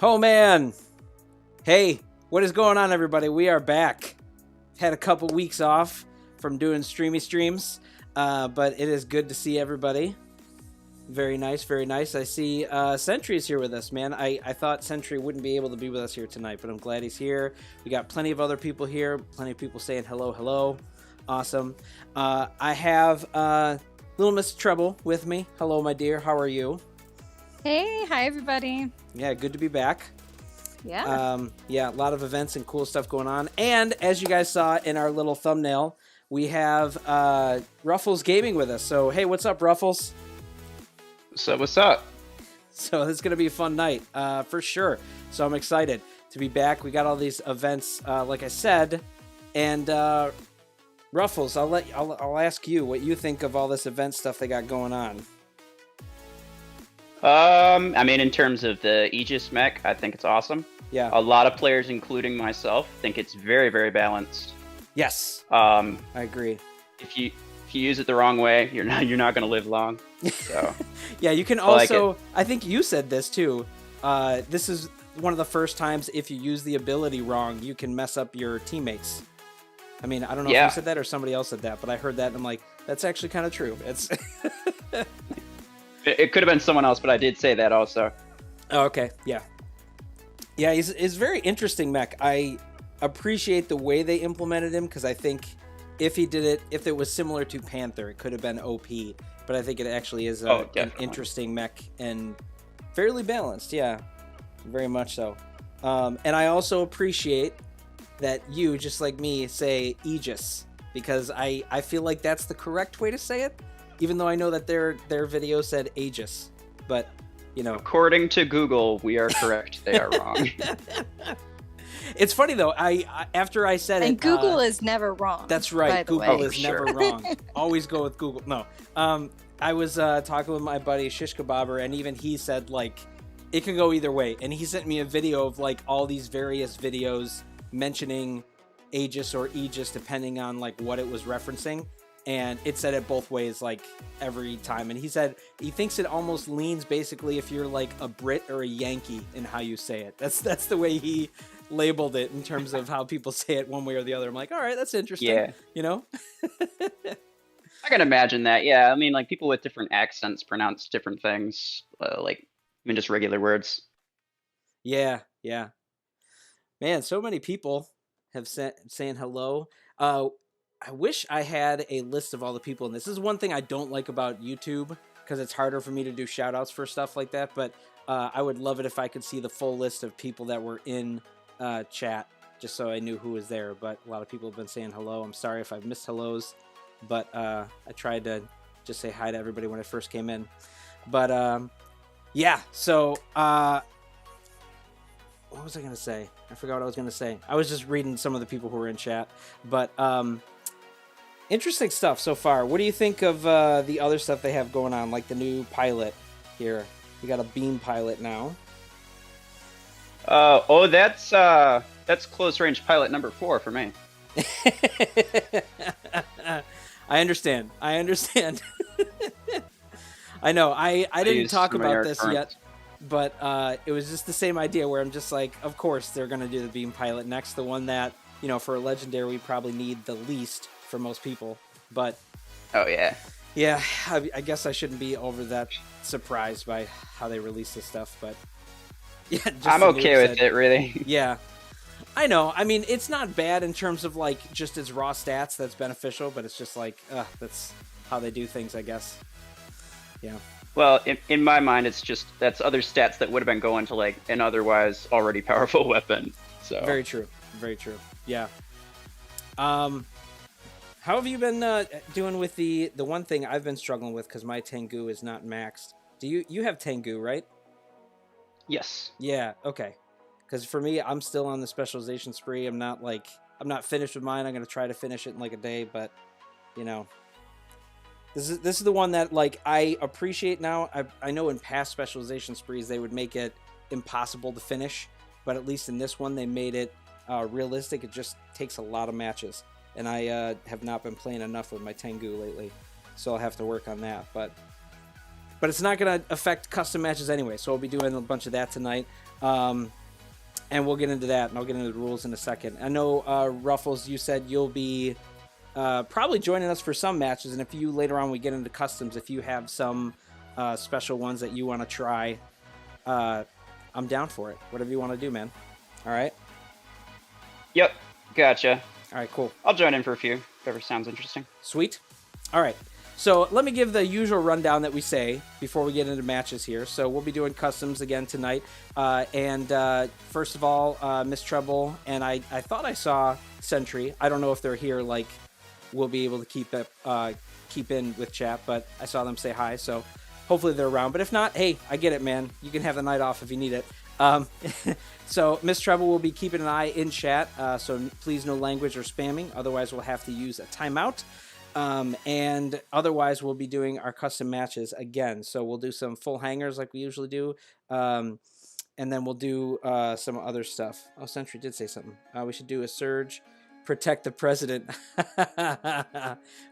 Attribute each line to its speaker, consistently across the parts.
Speaker 1: Oh man, hey, what is going on, everybody? We are back. Had a couple weeks off from doing streamy streams, but it is good to see everybody. Very nice, very nice. I see Sentry is here with us, man. I thought Sentry wouldn't be able to be with us here tonight, but I'm glad he's here. We got plenty of other people here, plenty of people saying hello, hello. Awesome. I have LilMsTreble with me. Hello, my dear. How are you?
Speaker 2: Hey, hi everybody.
Speaker 1: Yeah, good to be back.
Speaker 2: Yeah.
Speaker 1: Yeah, a lot of events and cool stuff going on. And as you guys saw in our little thumbnail, we have Ruffles Gaming with us. So, hey, what's up, Ruffles?
Speaker 3: What's up?
Speaker 1: So this is going to be a fun night, for sure. So I'm excited to be back. We got all these events, like I said. And Ruffles, I'll ask you what you think of all this event stuff they got going on.
Speaker 3: I mean, in terms of the Aegis mech, I think it's awesome.
Speaker 1: Yeah.
Speaker 3: A lot of players, including myself, think it's very, very balanced.
Speaker 1: Yes.
Speaker 3: I
Speaker 1: agree.
Speaker 3: If you use it the wrong way, you're not going to live long. So.
Speaker 1: Yeah, you can also. I think you said this too. This is one of the first times if you use the ability wrong, you can mess up your teammates. I mean, I don't know if you said that or somebody else said that, but I heard that and I'm like, that's actually kind of true. It's.
Speaker 3: It could have been someone else, but I did say that also.
Speaker 1: Oh, okay. Yeah. Yeah, he's very interesting mech. I appreciate the way they implemented him because I think if it was similar to Panther, it could have been OP. But I think it actually is an interesting mech and fairly balanced. Yeah, very much so. And I also appreciate that you, just like me, say Aegis because I feel like that's the correct way to say it. Even though I know that their video said Aegis, but you know.
Speaker 3: According to Google, we are correct. They are wrong.
Speaker 1: It's funny though. After I said
Speaker 2: and Google is never wrong.
Speaker 1: That's right. Google is
Speaker 3: sure.
Speaker 1: never wrong. Always go with Google. No. I was talking with my buddy Shish Kebaber, and even he said like it can go either way. And he sent me a video of like all these various videos mentioning Aegis or Aegis depending on like what it was referencing. And it said it both ways, like every time. And he said he thinks it almost leans basically if you're like a Brit or a Yankee in how you say it. That's the way he labeled it in terms of how people say it one way or the other. I'm like, all right, that's interesting.
Speaker 3: Yeah.
Speaker 1: You know?
Speaker 3: I can imagine that. Yeah. I mean, like people with different accents pronounce different things, like even just regular words.
Speaker 1: Yeah. Yeah. Man, so many people have saying hello. I wish I had a list of all the people, and this is one thing I don't like about YouTube because it's harder for me to do shout outs for stuff like that, but I would love it if I could see the full list of people that were in chat just so I knew who was there, but a lot of people have been saying hello. I'm sorry if I've missed hellos, but I tried to just say hi to everybody when I first came in. But yeah, so what was I going to say? I forgot what I was going to say. I was just reading some of the people who were in chat, but interesting stuff so far. What do you think of the other stuff they have going on, like the new pilot here? We got a beam pilot now.
Speaker 3: That's close range pilot number 4 for me.
Speaker 1: I understand. I know. I didn't talk about this yet, but it was just the same idea where I'm just like, of course they're going to do the beam pilot next, the one that, you know, for a legendary we probably need the least for most people, but
Speaker 3: yeah,
Speaker 1: I guess I shouldn't be over that surprised by how they release this stuff, but yeah,
Speaker 3: I'm okay with it, really.
Speaker 1: Yeah, I know. I mean, it's not bad in terms of like just its raw stats. That's beneficial, but it's just like that's how they do things, I guess. Yeah.
Speaker 3: Well, in my mind, it's just that's other stats that would have been going to like an otherwise already powerful weapon. So
Speaker 1: very true. Very true. Yeah. How have you been doing with the one thing I've been struggling with because my Tengu is not maxed? Do you have Tengu, right?
Speaker 3: Yes.
Speaker 1: Yeah. Okay. Because for me, I'm still on the specialization spree. I'm not finished with mine. I'm gonna try to finish it in like a day, but you know, this is the one that like I appreciate now. I know in past specialization sprees they would make it impossible to finish, but at least in this one they made it realistic. It just takes a lot of matches. And I have not been playing enough with my Tengu lately, so I'll have to work on that. But but it's not going to affect custom matches anyway, so we'll be doing a bunch of that tonight. And we'll get into that, and I'll get into the rules in a second. I know, Ruffles, you said you'll be probably joining us for some matches, and if you, later on, we get into customs, if you have some special ones that you want to try, I'm down for it. Whatever you want to do, man. All right?
Speaker 3: Yep, gotcha.
Speaker 1: All right, cool.
Speaker 3: I'll join in for a few, if ever sounds interesting.
Speaker 1: Sweet. All right. So let me give the usual rundown that we say before we get into matches here. So we'll be doing customs again tonight. First of all, LilMsTreble, and I thought I saw Sentry. I don't know if they're here, like, we'll be able to keep in with chat, but I saw them say hi, so hopefully they're around. But if not, hey, I get it, man. You can have the night off if you need it. So LilMsTreble will be keeping an eye in chat, so please no language or spamming. Otherwise, we'll have to use a timeout. And otherwise, we'll be doing our custom matches again. So we'll do some full hangers like we usually do. And then we'll do some other stuff. Oh, Sentry did say something. We should do a surge, protect the president.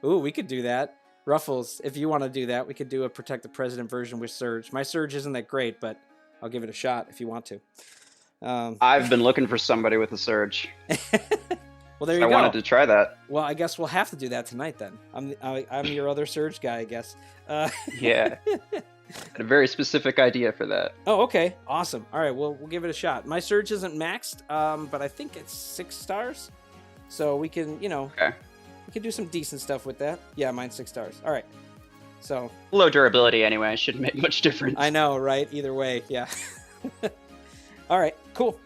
Speaker 1: Ooh, we could do that. Ruffles, if you want to do that, we could do a protect the president version with surge. My surge isn't that great, but I'll give it a shot if you want to.
Speaker 3: I've been looking for somebody with a surge.
Speaker 1: Well, there you go.
Speaker 3: I wanted to try that.
Speaker 1: Well, I guess we'll have to do that tonight then. I'm your other surge guy, I guess.
Speaker 3: Yeah. Had a very specific idea for that.
Speaker 1: Oh, okay. Awesome. All right, we'll give it a shot. My surge isn't maxed, but I think it's 6 stars. So we can,
Speaker 3: Okay.
Speaker 1: we can do some decent stuff with that. Yeah, mine's 6 stars. All right. So
Speaker 3: Low durability anyway. Shouldn't make much difference.
Speaker 1: I know, right? Either way, yeah. All right, cool.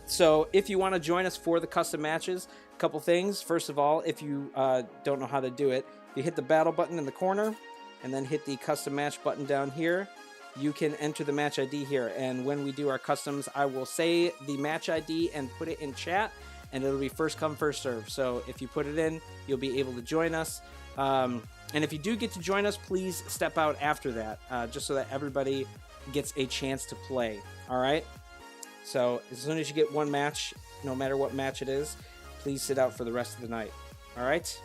Speaker 1: So if you want to join us for the custom matches, a couple things. First of all, if you don't know how to do it, you hit the battle button in the corner and then hit the custom match button down here. You can enter the match ID here. And when we do our customs, I will say the match ID and put it in chat, and it'll be first come, first serve. So if you put it in, you'll be able to join us. And if you do get to join us, please step out after that, just so that everybody gets a chance to play. All right? So as soon as you get one match, no matter what match it is, please sit out for the rest of the night. All right?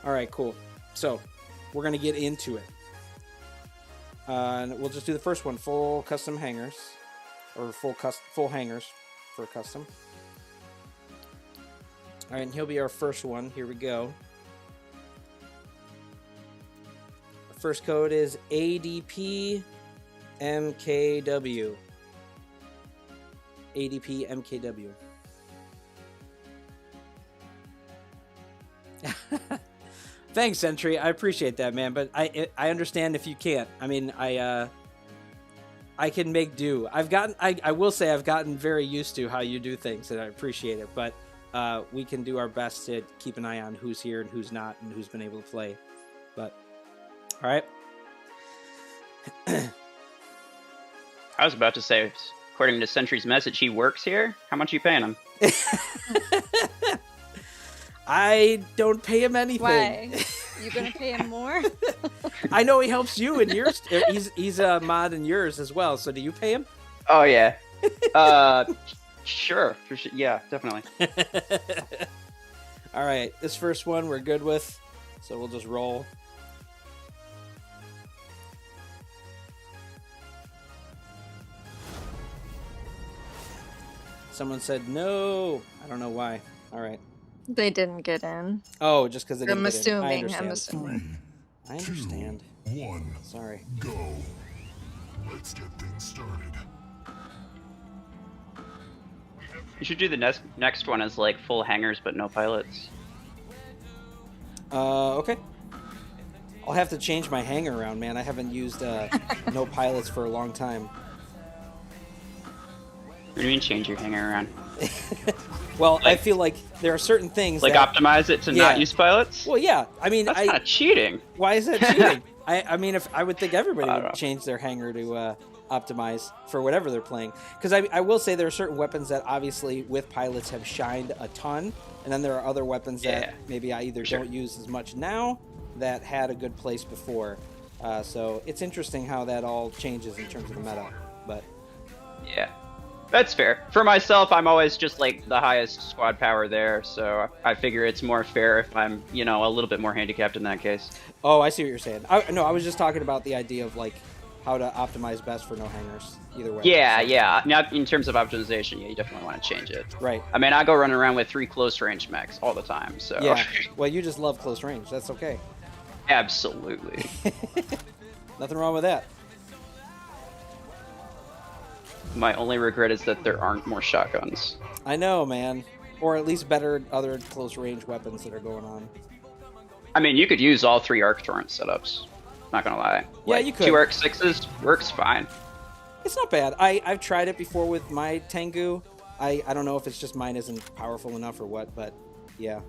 Speaker 1: All right, cool. So we're going to get into it. And we'll just do the first one, full custom hangers, or full hangers for a custom. All right, and he'll be our first one. Here we go. The first code is ADP MKW. ADP MKW. Thanks, Sentry. I appreciate that, man. But I understand if you can't. I mean, I can make do. I will say I've gotten very used to how you do things, and I appreciate it. But we can do our best to keep an eye on who's here and who's not, and who's been able to play. But all right.
Speaker 3: I was about to say, according to Sentry's message, he works here. How much are you paying him?
Speaker 1: I don't pay him anything.
Speaker 2: Why? You gonna pay him more?
Speaker 1: I know he helps you in yours. He's a mod in yours as well. So do you pay him?
Speaker 3: Oh yeah. Sure. Yeah, definitely.
Speaker 1: All right, this first one we're good with, so we'll just roll. Someone said no. I don't know why. All right.
Speaker 2: They didn't get in.
Speaker 1: Oh, just because they didn't
Speaker 2: I'm
Speaker 1: get in.
Speaker 2: assuming.
Speaker 1: I
Speaker 2: I'm
Speaker 1: understand.
Speaker 2: assuming.
Speaker 1: I understand.
Speaker 4: 2, 1.
Speaker 1: Sorry.
Speaker 4: Go. Let's get things started.
Speaker 3: You should do the next one as like full hangers but no pilots.
Speaker 1: Okay. I'll have to change my hanger around, man. I haven't used no pilots for a long time.
Speaker 3: What do you mean change your hanger around?
Speaker 1: Well, I feel like there are certain things
Speaker 3: like
Speaker 1: that...
Speaker 3: optimize it to not use pilots?
Speaker 1: Well, yeah. I mean,
Speaker 3: That's not cheating.
Speaker 1: Why is that cheating? I mean, if I would think everybody
Speaker 3: I
Speaker 1: would
Speaker 3: don't know.
Speaker 1: change their hanger to optimize for whatever they're playing. Because I will say there are certain weapons that obviously with pilots have shined a ton, and then there are other weapons that maybe I either don't use as much now that had a good place before. So it's interesting how that all changes in terms of the meta. But
Speaker 3: Yeah. That's fair. For myself, I'm always just like the highest squad power there, so I figure it's more fair if I'm, you know, a little bit more handicapped in that case.
Speaker 1: Oh, I see what you're saying. No, I was just talking about the idea of like how to optimize best for no hangers. Either way.
Speaker 3: Yeah,
Speaker 1: So-
Speaker 3: yeah. Now, in terms of optimization, yeah, you definitely want to change it.
Speaker 1: Right.
Speaker 3: I mean, I go running around with 3 close range mechs all the time, so.
Speaker 1: Yeah. Well, you just love close range. That's okay.
Speaker 3: Absolutely.
Speaker 1: Nothing wrong with that.
Speaker 3: My only regret is that there aren't more shotguns.
Speaker 1: I know, man. Or at least better other close range weapons that are going on.
Speaker 3: I mean, you could use all 3 arc torrent setups. Not gonna lie.
Speaker 1: Yeah,
Speaker 3: Like,
Speaker 1: you could.
Speaker 3: 2 arc 6s works fine.
Speaker 1: It's not bad. I've tried it before with my Tengu. I don't know if it's just mine isn't powerful enough or what, but yeah,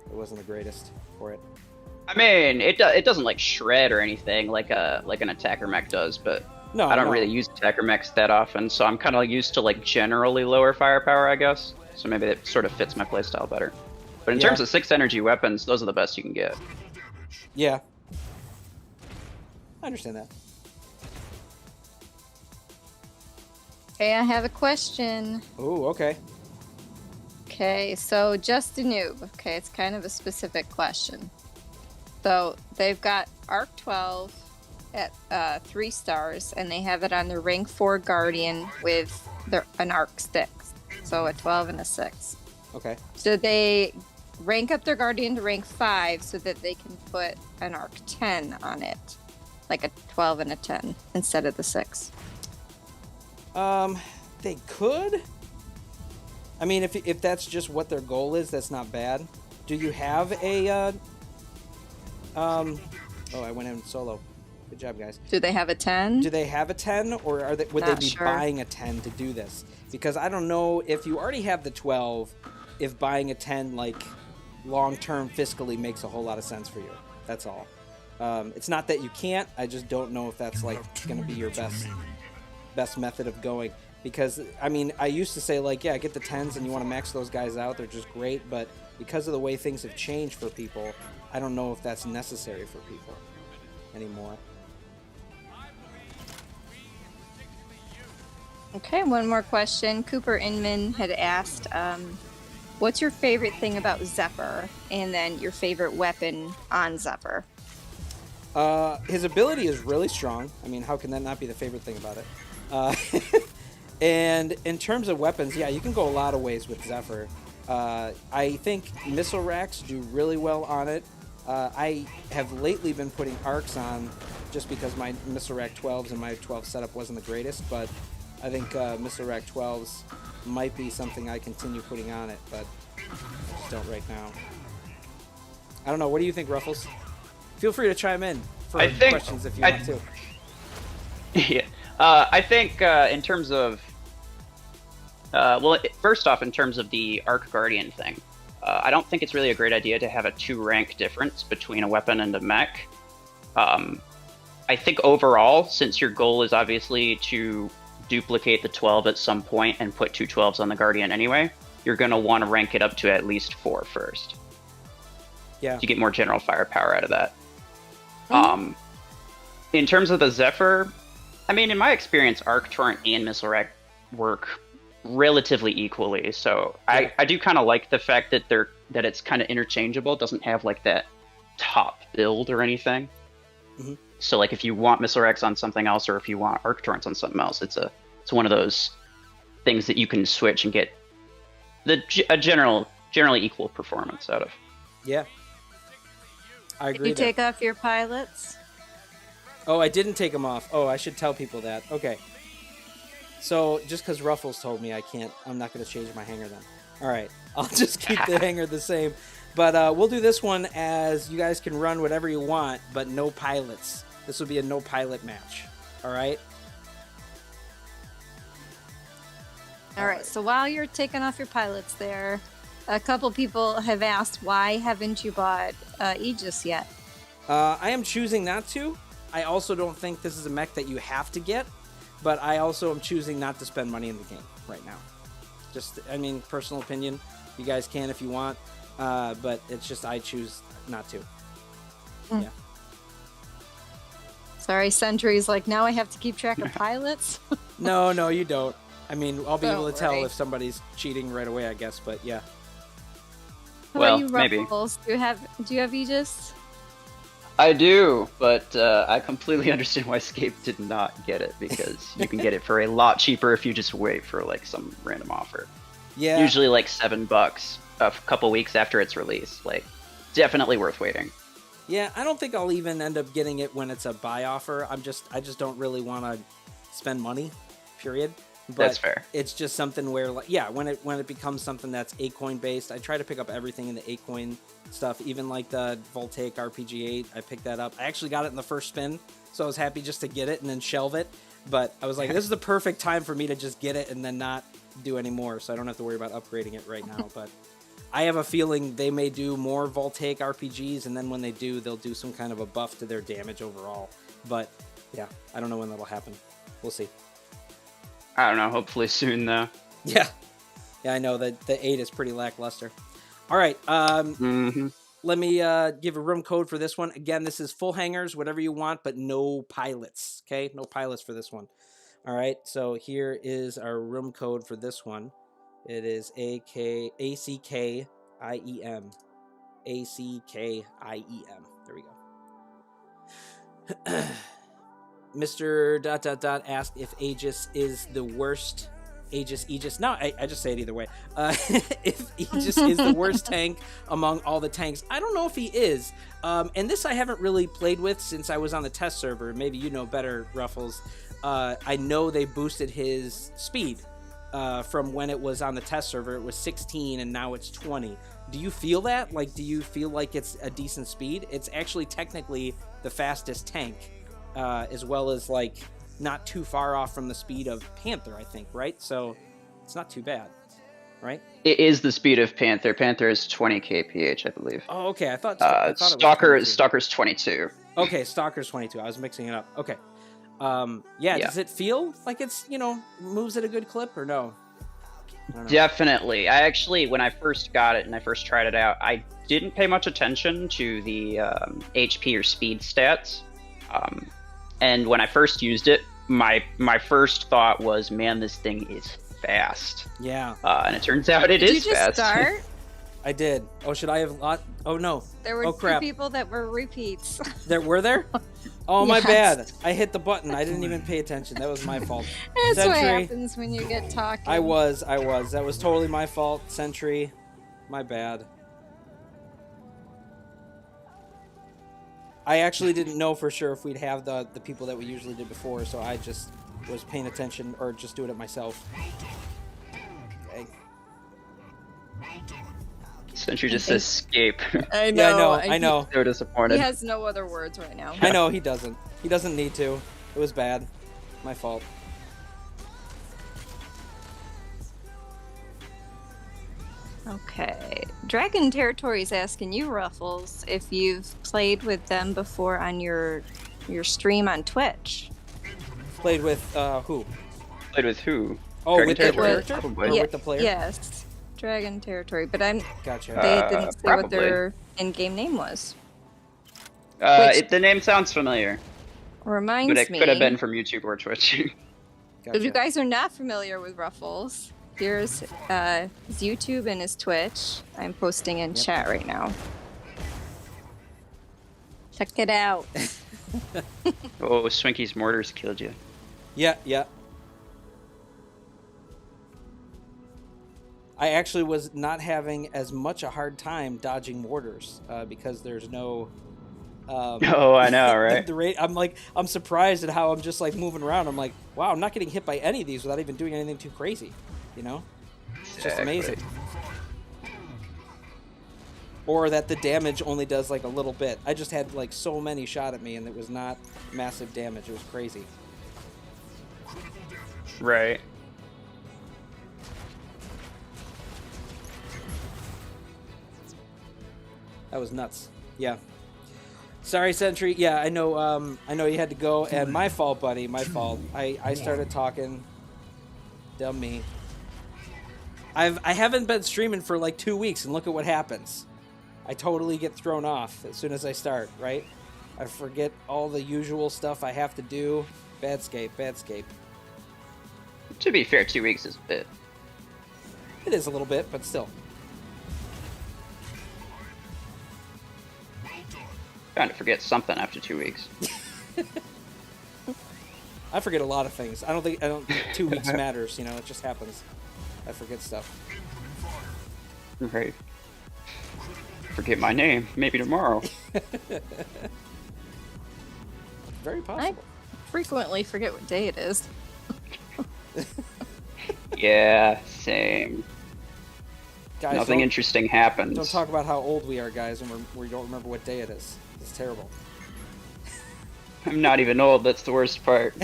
Speaker 1: it wasn't the greatest for it.
Speaker 3: I mean, it doesn't like shred or anything like an attacker mech does, but
Speaker 1: No,
Speaker 3: I don't
Speaker 1: no.
Speaker 3: really use attacker mechs that often, so I'm kind of used to like generally lower firepower, I guess. So maybe it sort of fits my playstyle better. But in
Speaker 1: Yeah.
Speaker 3: terms of 6 energy weapons, those are the best you can get.
Speaker 1: Yeah. I understand that.
Speaker 2: Okay, I have a question.
Speaker 1: Ooh, okay.
Speaker 2: Okay, so just a noob. Okay, it's kind of a specific question. So they've got Arc 12 at 3 stars, and they have it on their rank 4 Guardian with an Arc 6. So a 12 and a 6.
Speaker 1: Okay.
Speaker 2: So they rank up their Guardian to rank 5 so that they can put an Arc 10 on it. Like a 12 and a 10 instead of the 6.
Speaker 1: They could. I mean, if that's just what their goal is, that's not bad. Do you have a, Oh, I went in solo. Good job, guys.
Speaker 2: Do they have a 10?
Speaker 1: Do they have a 10, or would they
Speaker 2: Not
Speaker 1: be
Speaker 2: sure.
Speaker 1: buying a 10 to do this? Because I don't know if you already have the 12, if buying a 10, like, long-term fiscally makes a whole lot of sense for you. That's all. It's not that you can't, I just don't know if that's, like, going to be your best method of going. Because, I mean, I used to say, like, yeah, get the 10s and you want to max those guys out. They're just great. But because of the way things have changed for people, I don't know if that's necessary for people anymore.
Speaker 2: Okay, one more question. Cooper Inman had asked, what's your favorite thing about Zephyr? And then your favorite weapon on Zephyr?
Speaker 1: His ability is really strong. I mean, how can that not be the favorite thing about it? And in terms of weapons, yeah, you can go a lot of ways with Zephyr. I think missile racks do really well on it. I have lately been putting arcs on just because my missile rack 12s and my 12 setup wasn't the greatest, but I think missile rack 12s might be something I continue putting on it, but just don't right now. I don't know. What do you think, Ruffles? Feel free to chime in for questions if you want to.
Speaker 3: Yeah. I think in terms of... first off, in terms of the Arc Guardian thing, I don't think it's really a great idea to have a 2-rank difference between a weapon and a mech. I think overall, since your goal is obviously to duplicate the 12 at some point and put 2 12s on the Guardian anyway, you're going to want to rank it up to at least 4 first.
Speaker 1: Yeah.
Speaker 3: To get more general firepower out of that. In terms of the Zephyr, I mean, in my experience, Arc Torrent and Missile Rack work relatively equally. So
Speaker 1: Yeah.
Speaker 3: I do kind of like the fact that it's kind of interchangeable. It doesn't have like that top build or anything.
Speaker 1: Mhm.
Speaker 3: So like if you want Missile Racks on something else, or if you want Arc Torrents on something else, it's one of those things that you can switch and get a generally equal performance out of.
Speaker 1: Yeah. I
Speaker 2: Did
Speaker 1: agree.
Speaker 2: you take off your pilots?
Speaker 1: Oh, I didn't take them off. Oh, I should tell people that. Okay. So just because Ruffles told me I'm not going to change my hanger then. All right. I'll just keep the hanger the same. But we'll do this one as you guys can run whatever you want, but no pilots. This will be a no pilot match. All right?
Speaker 2: All right, so while you're taking off your pilots there, a couple people have asked, why haven't you bought Aegis yet?
Speaker 1: I am choosing not to. I also don't think this is a mech that you have to get, but I also am choosing not to spend money in the game right now. Just, I mean, personal opinion. You guys can if you want, but it's just I choose not to. Yeah.
Speaker 2: Sorry, Sentry's like, now I have to keep track of pilots?
Speaker 1: No, you don't. I mean, I'll be able to
Speaker 2: Don't
Speaker 1: tell
Speaker 2: worry.
Speaker 1: if somebody's cheating right away, I guess. But yeah.
Speaker 2: How
Speaker 3: Well,
Speaker 2: about you,
Speaker 3: maybe.
Speaker 2: Ruffles? Do you have Aegis?
Speaker 3: I do, but I completely understand why Scape did not get it, because you can get it for a lot cheaper if you just wait for like some random offer.
Speaker 1: Yeah.
Speaker 3: Usually like $7 a couple weeks after its release. Like, definitely worth waiting.
Speaker 1: Yeah, I don't think I'll even end up getting it when it's a buy offer. I just don't really want to spend money, period. But
Speaker 3: That's fair.
Speaker 1: it's just something where, like, yeah, when it becomes something that's 8-coin based, I try to pick up everything in the 8-coin stuff. Even like the Voltaic RPG8, I picked that up. I actually got it in the first spin, so I was happy just to get it and then shelve it. But I was like, this is the perfect time for me to just get it and then not do any more, so I don't have to worry about upgrading it right now. But I have a feeling they may do more Voltaic RPGs, and then when they do, they'll do some kind of a buff to their damage overall. But yeah, I don't know when that'll happen. We'll see.
Speaker 3: I don't know, hopefully soon though.
Speaker 1: Yeah, I know that the 8 is pretty lackluster. All right, let me give a room code for this one. Again, this is full hangars, whatever you want, but no pilots. Okay, no pilots for this one. All right, so here is our room code for this one. It is ACKIEM. ACKIEM. There we go. Mr. ... asked if Aegis is the worst. Aegis. No, I just say it either way. If Aegis is the worst tank among all the tanks, I don't know if he is. And this I haven't really played with since I was on the test server. Maybe you know better, Ruffles. I know they boosted his speed from when it was on the test server. It was 16 and now it's 20. Do you feel that? Like, do you feel like it's a decent speed? It's actually technically the fastest tank, as well as like not too far off from the speed of Panther, I think, right? So it's not too bad, right?
Speaker 3: It is the speed of Panther. Panther is 20 kph, I believe.
Speaker 1: Oh, okay. I thought it was
Speaker 3: Stalker's 22.
Speaker 1: Okay, Stalker's 22. I was mixing it up. Okay. Yeah, does it feel like it's, moves at a good clip or no? I don't know.
Speaker 3: Definitely. I actually, when I first got it and I first tried it out, I didn't pay much attention to the HP or speed stats. And when I first used it, my first thought was, man, this thing is fast.
Speaker 1: Yeah.
Speaker 3: And it turns out it
Speaker 2: Did
Speaker 3: is
Speaker 2: you just
Speaker 3: fast.
Speaker 2: start?
Speaker 1: I did. Oh, should I have Oh, no.
Speaker 2: There were
Speaker 1: Oh,
Speaker 2: two
Speaker 1: crap.
Speaker 2: people that were repeats.
Speaker 1: Were there? Oh, my
Speaker 2: Yes.
Speaker 1: bad. I hit the button. I didn't even pay attention. That was my fault.
Speaker 2: That's what
Speaker 1: Sentry.
Speaker 2: happens when you get talking.
Speaker 1: I was. That was totally my fault. Sentry. My bad. I actually didn't know for sure if we'd have the people that we usually did before, so I just was paying attention or just doing it myself. Okay.
Speaker 3: Sentry just says escape.
Speaker 2: I
Speaker 1: Yeah,
Speaker 2: know.
Speaker 1: I know.
Speaker 3: So disappointed.
Speaker 2: He has no other words right now.
Speaker 1: I know he doesn't. He doesn't need to. It was bad. My fault.
Speaker 2: Okay. Dragon Territory is asking you, Ruffles, if you've played with them before on your stream on Twitch.
Speaker 1: Played with who?
Speaker 3: Played with who?
Speaker 1: Oh,
Speaker 3: Dragon
Speaker 1: with the
Speaker 3: Territory?
Speaker 1: character?
Speaker 3: Probably.
Speaker 1: Or with the player?
Speaker 2: Yes. Dragon Territory, but they
Speaker 1: Gotcha.
Speaker 2: didn't say what
Speaker 3: Probably.
Speaker 2: their in-game name was.
Speaker 3: The name sounds familiar,
Speaker 2: Reminds
Speaker 3: but it
Speaker 2: me.
Speaker 3: could have been from YouTube or Twitch.
Speaker 1: Gotcha.
Speaker 2: If you guys are not familiar with Ruffles, here's his YouTube and his Twitch. I'm posting in chat right now. Check it out.
Speaker 3: Oh, Swinky's mortars killed you.
Speaker 1: Yeah. I actually was not having as much a hard time dodging mortars because there's no.
Speaker 3: Oh, I know, right?
Speaker 1: the rate. I'm surprised at how I'm just like moving around. I'm like, wow, I'm not getting hit by any of these without even doing anything too crazy. It's just amazing. Or that the damage only does like a little bit. I just had like so many shot at me and it was not massive damage. It was crazy.
Speaker 3: Right.
Speaker 1: That was nuts. Yeah. Sorry, Sentry. Yeah, I know you had to go, and my fault, buddy. My fault. I started talking. Dumb me. I haven't been streaming for like 2 weeks, and look at what happens. I totally get thrown off as soon as I start, right? I forget all the usual stuff I have to do. Bad scape.
Speaker 3: To be fair, 2 weeks is a bit.
Speaker 1: It is a little bit, but still.
Speaker 3: Trying to forget something after 2 weeks.
Speaker 1: I forget a lot of things. I don't think 2 weeks matters. You know, it just happens. I forget stuff.
Speaker 3: Right. Forget my name. Maybe tomorrow.
Speaker 1: Very possible.
Speaker 2: I frequently forget what day it is.
Speaker 3: Yeah, same.
Speaker 1: Guys,
Speaker 3: Nothing interesting happens.
Speaker 1: Don't talk about how old we are, guys, and we don't remember what day it is. It's terrible.
Speaker 3: I'm not even old. That's the worst part.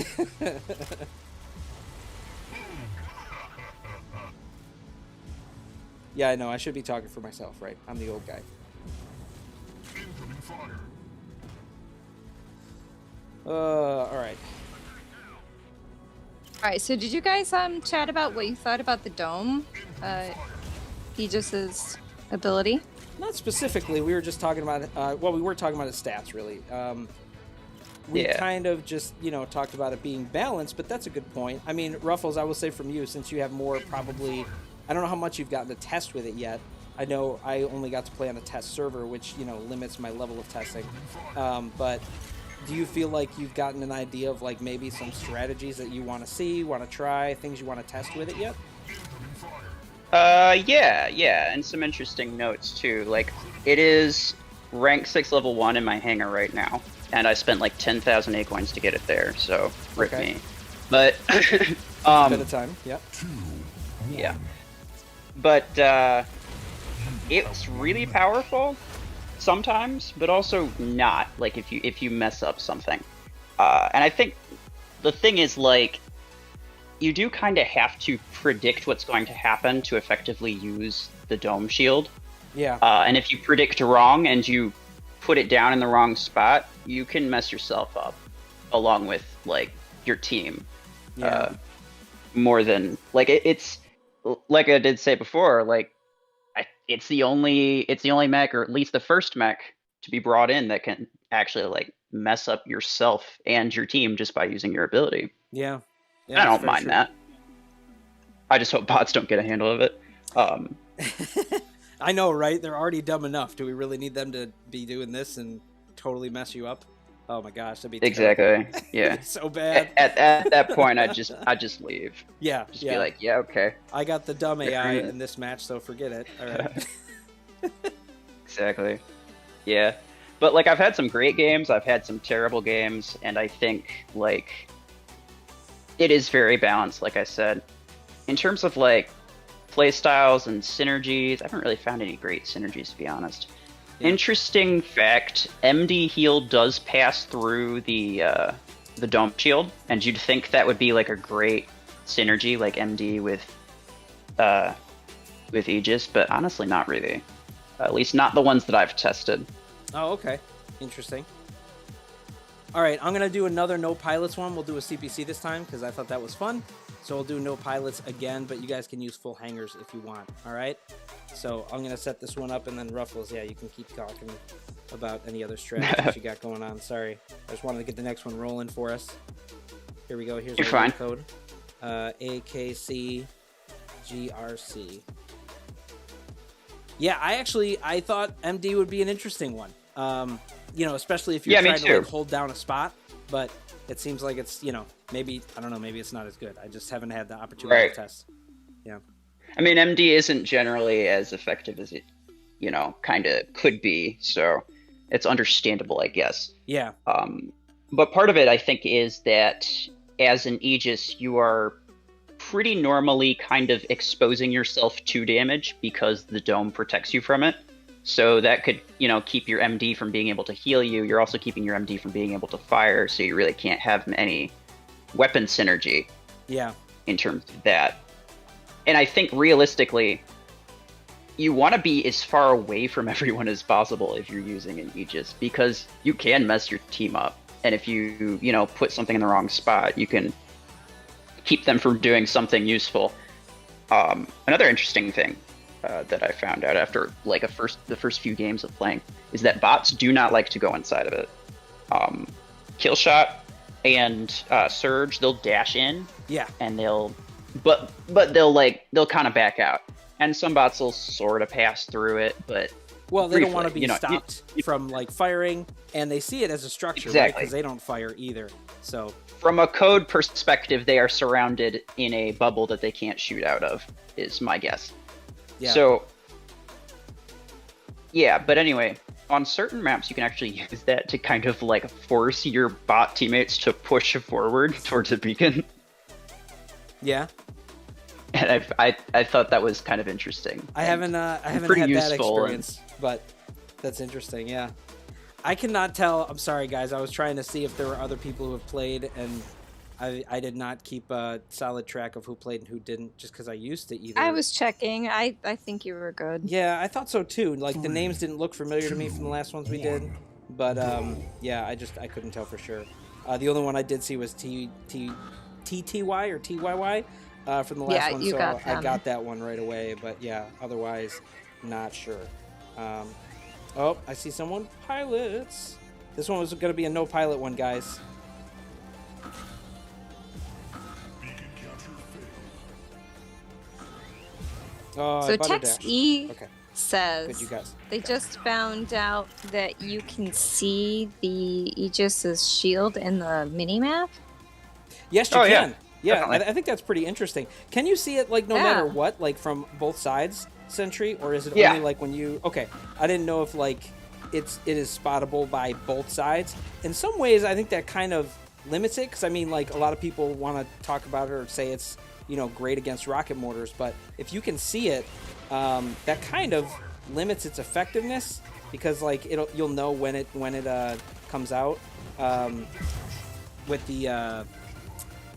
Speaker 1: Yeah, I know. I should be talking for myself, right? I'm the old guy. All right.
Speaker 2: All right. So did you guys chat about what you thought about the dome? Aegis's ability.
Speaker 1: Not specifically. We were just talking about. Well, we were talking about his stats, really. We kind of just, you know, talked about it being balanced, but that's a good point. I mean, Ruffles, I will say from you, since you have more probably. I don't know how much you've gotten to test with it yet. I know I only got to play on a test server, which, you know, limits my level of testing. But do you feel like you've gotten an idea of, like, maybe some strategies that you want to see, want to try, things you want to test with it yet?
Speaker 3: Yeah, and some interesting notes too. Like, it is rank 6 level 1 in my hangar right now, and I spent like 10,000 A coins to get it there, so rip me. But
Speaker 1: Bit of time, yeah.
Speaker 3: Yeah. But it's really powerful sometimes, but also not. Like if you mess up something, and I think the thing is, like, you do kind of have to predict what's going to happen to effectively use the dome shield.
Speaker 1: Yeah.
Speaker 3: And if you predict wrong and you put it down in the wrong spot, you can mess yourself up, along with like your team.
Speaker 1: Yeah.
Speaker 3: More than like it's like I did say before, like it's the only mech, or at least the first mech to be brought in that can actually like mess up yourself and your team just by using your ability.
Speaker 1: Yeah.
Speaker 3: I don't mind that. I just hope bots don't get a handle of it.
Speaker 1: I know, right? They're already dumb enough. Do we really need them to be doing this and totally mess you up? Oh my gosh, that'd be terrible.
Speaker 3: Exactly. Yeah.
Speaker 1: So bad.
Speaker 3: At that point, I just leave.
Speaker 1: Yeah.
Speaker 3: Just be like, yeah, okay.
Speaker 1: I got the dumb AI in this match, so forget it. All right.
Speaker 3: Exactly. Yeah. But like, I've had some great games, I've had some terrible games, and I think like it is very balanced, like I said. In terms of like play styles and synergies, I haven't really found any great synergies, to be honest. Yeah. Interesting fact, MD heal does pass through the dome shield, and you'd think that would be like a great synergy, like MD with Aegis, but honestly not really. At least not the ones that I've tested.
Speaker 1: Oh, okay. Interesting. All right, I'm going to do another no pilots one. We'll do a CPC this time because I thought that was fun. So we'll do no pilots again, but you guys can use full hangars if you want. All right? So I'm going to set this one up, and then Ruffles, yeah, you can keep talking about any other strategies you got going on. Sorry. I just wanted to get the next one rolling for us. Here we go. Here's the code. AKCGRC. Yeah, I thought MD would be an interesting one. You know, especially if you're trying to like, hold down a spot, but it seems like it's, you know, maybe, I don't know, maybe it's not as good. I just haven't had the opportunity to test. Yeah.
Speaker 3: I mean, MD isn't generally as effective as it, you know, kind of could be, so it's understandable, I guess.
Speaker 1: Yeah.
Speaker 3: But part of it, I think, is that as an Aegis, you are pretty normally kind of exposing yourself to damage because the dome protects you from it. So that could, you know, keep your MD from being able to heal you. You're also keeping your MD from being able to fire, so you really can't have any weapon synergy.
Speaker 1: Yeah.
Speaker 3: In terms of that. And I think realistically, you want to be as far away from everyone as possible if you're using an Aegis, because you can mess your team up. And if you know, put something in the wrong spot, you can keep them from doing something useful. Another interesting thing that I found out after like the first few games of playing is that bots do not like to go inside of it. Killshot and Surge, they'll dash in,
Speaker 1: yeah,
Speaker 3: and they'll but they'll kind of back out, and some bots will sort of pass through it, but
Speaker 1: Well, they don't want to
Speaker 3: briefly,
Speaker 1: be
Speaker 3: you know,
Speaker 1: stopped from like firing, and they see it as a structure, right?
Speaker 3: Exactly.
Speaker 1: Because they don't fire either. So
Speaker 3: From a code perspective, they are surrounded in a bubble that they can't shoot out of, is my guess.
Speaker 1: yeah,
Speaker 3: So, yeah, but anyway, on certain maps, you can actually use that to kind of like force your bot teammates to push forward towards a beacon.
Speaker 1: yeah.
Speaker 3: And I thought that was kind of interesting.
Speaker 1: I haven't had
Speaker 3: pretty
Speaker 1: that
Speaker 3: useful
Speaker 1: experience, but that's interesting. Yeah, I cannot tell. I'm sorry, guys. I was trying to see if there were other people who have played, and I did not keep a solid track of who played and who didn't, just because I used to either.
Speaker 2: I was checking. I think you were good.
Speaker 1: Yeah, I thought so too. Like the names didn't look familiar to me from the last ones we did, but yeah, I couldn't tell for sure. The only one I did see was TTY or TYY from the last one,
Speaker 2: you
Speaker 1: so
Speaker 2: got
Speaker 1: I
Speaker 2: them.
Speaker 1: got that one right away. But yeah, otherwise, not sure. Oh, I see someone pilots. This one was going to be a no pilot one, guys.
Speaker 4: Beacon capture failed.
Speaker 1: Oh,
Speaker 2: So
Speaker 1: I butter
Speaker 2: Text
Speaker 1: dashed.
Speaker 2: E
Speaker 1: Okay,
Speaker 2: says
Speaker 1: good, you guys.
Speaker 2: they just found out that you can see the Aegis's shield in the minimap.
Speaker 1: Yes, you
Speaker 3: Oh, yeah,
Speaker 1: can. Yeah,
Speaker 3: definitely.
Speaker 1: I think that's pretty interesting. Can you see it like no
Speaker 2: Yeah.
Speaker 1: matter what, like from both sides, Sentry, or is it
Speaker 3: Yeah.
Speaker 1: only like when you? Okay, I didn't know if like it is spottable by both sides. In some ways, I think that kind of limits it, because I mean, like a lot of people want to talk about it or say it's great against rocket mortars, but if you can see it, that kind of limits its effectiveness, because like you'll know when it comes out with the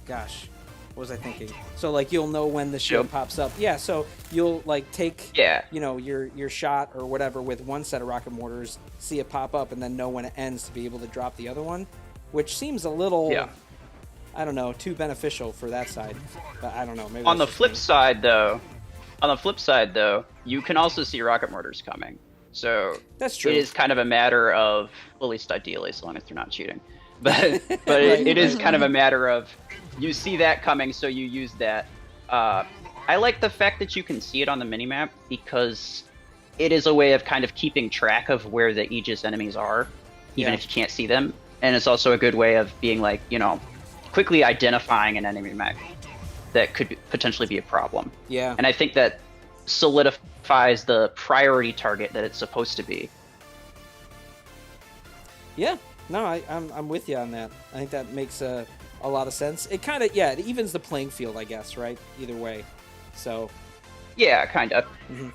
Speaker 1: gosh. What was I thinking? So like you'll know when the shield
Speaker 3: Shield.
Speaker 1: pops up. Yeah, so you'll like take
Speaker 3: Yeah.
Speaker 1: your shot or whatever with one set of rocket mortars, see it pop up, and then know when it ends to be able to drop the other one, which seems a little
Speaker 3: Yeah.
Speaker 1: I don't know, too beneficial for that side. But I don't know. Maybe
Speaker 3: On the
Speaker 1: that's just
Speaker 3: flip
Speaker 1: me.
Speaker 3: side, though, you can also see rocket mortars coming. So
Speaker 1: That's true.
Speaker 3: it is kind of a matter of, well, at least ideally, so long as they're not cheating. But
Speaker 1: Right,
Speaker 3: it is
Speaker 1: right.
Speaker 3: kind of a matter of you see that coming, so you use that. I like the fact that you can see it on the minimap, because it is a way of kind of keeping track of where the Aegis enemies are, even
Speaker 1: Yeah.
Speaker 3: if you can't see them. And it's also a good way of being like, quickly identifying an enemy mech that could potentially be a problem.
Speaker 1: Yeah.
Speaker 3: And I think that solidifies the priority target that it's supposed to be.
Speaker 1: Yeah. No, I'm with you on that. I think that makes a lot of sense. It kind of it evens the playing field, I guess, right? Either way. So
Speaker 3: Yeah, kind of.
Speaker 1: Mhm.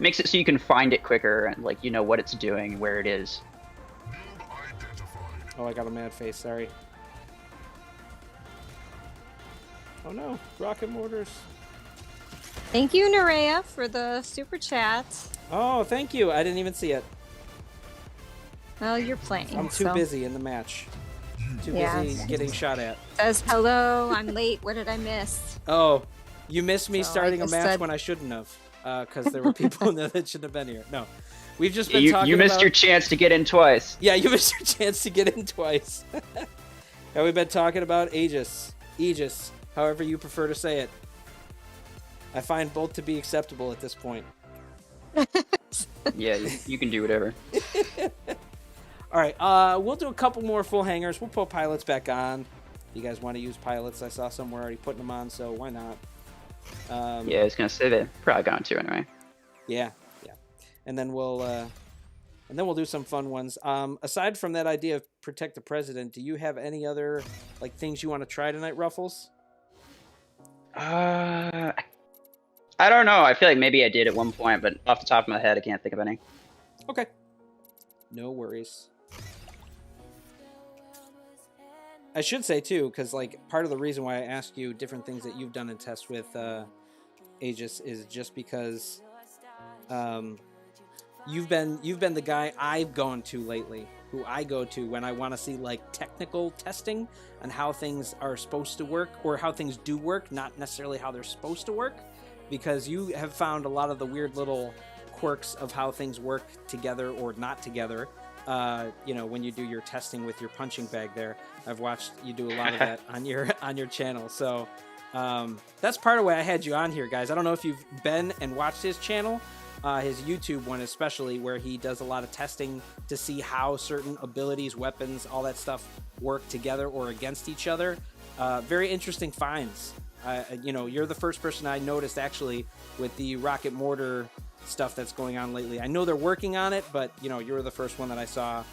Speaker 3: Makes it so you can find it quicker and like you know what it's doing and where it is.
Speaker 4: Node identified.
Speaker 1: oh, I got a mad face. Sorry. Oh no, rocket mortars.
Speaker 2: Thank you, Nerea, for the super chat.
Speaker 1: Oh, thank you. I didn't even see it.
Speaker 2: Well, you're playing.
Speaker 1: I'm too
Speaker 2: so.
Speaker 1: busy in the match. Too
Speaker 2: Yeah.
Speaker 1: busy getting shot at.
Speaker 2: Says hello. I'm late. What did I miss?
Speaker 1: Oh, you missed me
Speaker 2: So I
Speaker 1: starting a
Speaker 2: just
Speaker 1: match
Speaker 2: said-
Speaker 1: when I shouldn't have, because there were people in there that shouldn't have been here. No, we've just been talking
Speaker 3: You missed
Speaker 1: about...
Speaker 3: your chance to get in twice.
Speaker 1: Yeah, you missed your chance to get in twice. Yeah, we've been talking about Aegis, however you prefer to say it. I find both to be acceptable at this point.
Speaker 3: Yeah, you can do whatever.
Speaker 1: All right, we'll do a couple more full hangers. We'll put pilots back on. If you guys want to use pilots, I saw somewhere already putting them on, so why not?
Speaker 3: Yeah, I was gonna say they're probably going to anyway.
Speaker 1: Yeah. And then we'll do some fun ones. Aside from that idea of protect the president, do you have any other like things you want to try tonight, Ruffles?
Speaker 3: I don't know. I feel like maybe I did at one point, but off the top of my head, I can't think of any.
Speaker 1: Okay. No worries. I should say too, because like part of the reason why I ask you different things that you've done in tests with Aegis is just because you've been the guy I've gone to lately, who I go to when I want to see like technical testing on how things are supposed to work, or how things do work, not necessarily how they're supposed to work, because you have found a lot of the weird little quirks of how things work together or not together. When you do your testing with your punching bag there, I've watched you do a lot of that on your channel. So That's part of why I had you on here, guys. I don't know if you've been and watched his channel, his YouTube one especially, where he does a lot of testing to see how certain abilities, weapons, all that stuff work together or against each other. Very interesting finds. You know, you're the first person I noticed actually with the rocket mortar stuff that's going on lately. I know they're working on it, but you know, you're the first one that I saw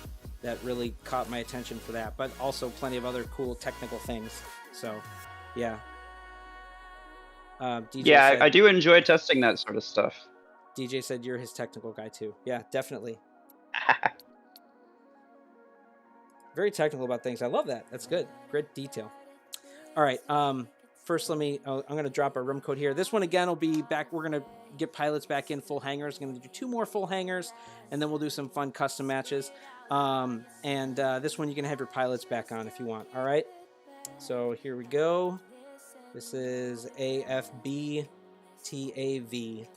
Speaker 1: that really caught my attention for that, but also plenty of other cool technical things. So yeah. DJ
Speaker 3: Yeah,
Speaker 1: said,
Speaker 3: I do enjoy testing that sort of stuff.
Speaker 1: DJ said you're his technical guy too. Yeah, definitely. Very technical about things. I love that. That's good. Great detail. All right. First, I'm going to drop our room code here. This one again will be back. We're going to get pilots back in full hangars. Going to do 2 more full hangars, and then we'll do some fun custom matches. This one you can have your pilots back on if you want. All right. So here we go. This is AFB TAV.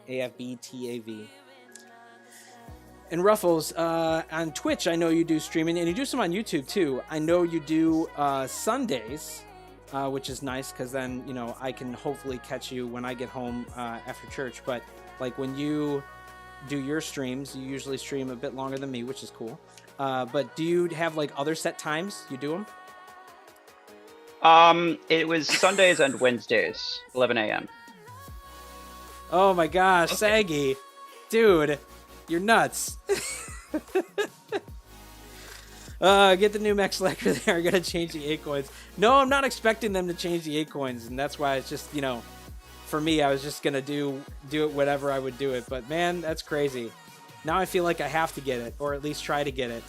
Speaker 1: AFB TAV. And Ruffles, on Twitch, I know you do streaming, and you do some on YouTube too. I know you do Sundays, which is nice because then, you know, I can hopefully catch you when I get home after church. But like when you do your streams, you usually stream a bit longer than me, which is cool. But do you have like other set times you do them?
Speaker 3: It was Sundays and Wednesdays, 11 a.m.
Speaker 1: Oh my gosh, okay. Saggy. Dude, you're nuts. Get the new Mech Slacker there. I gotta change the 8 coins. No, I'm not expecting them to change the 8 coins, and that's why it's just, you know, for me, I was just gonna do it whatever I would do it. But man, that's crazy. Now I feel like I have to get it, or at least try to get it.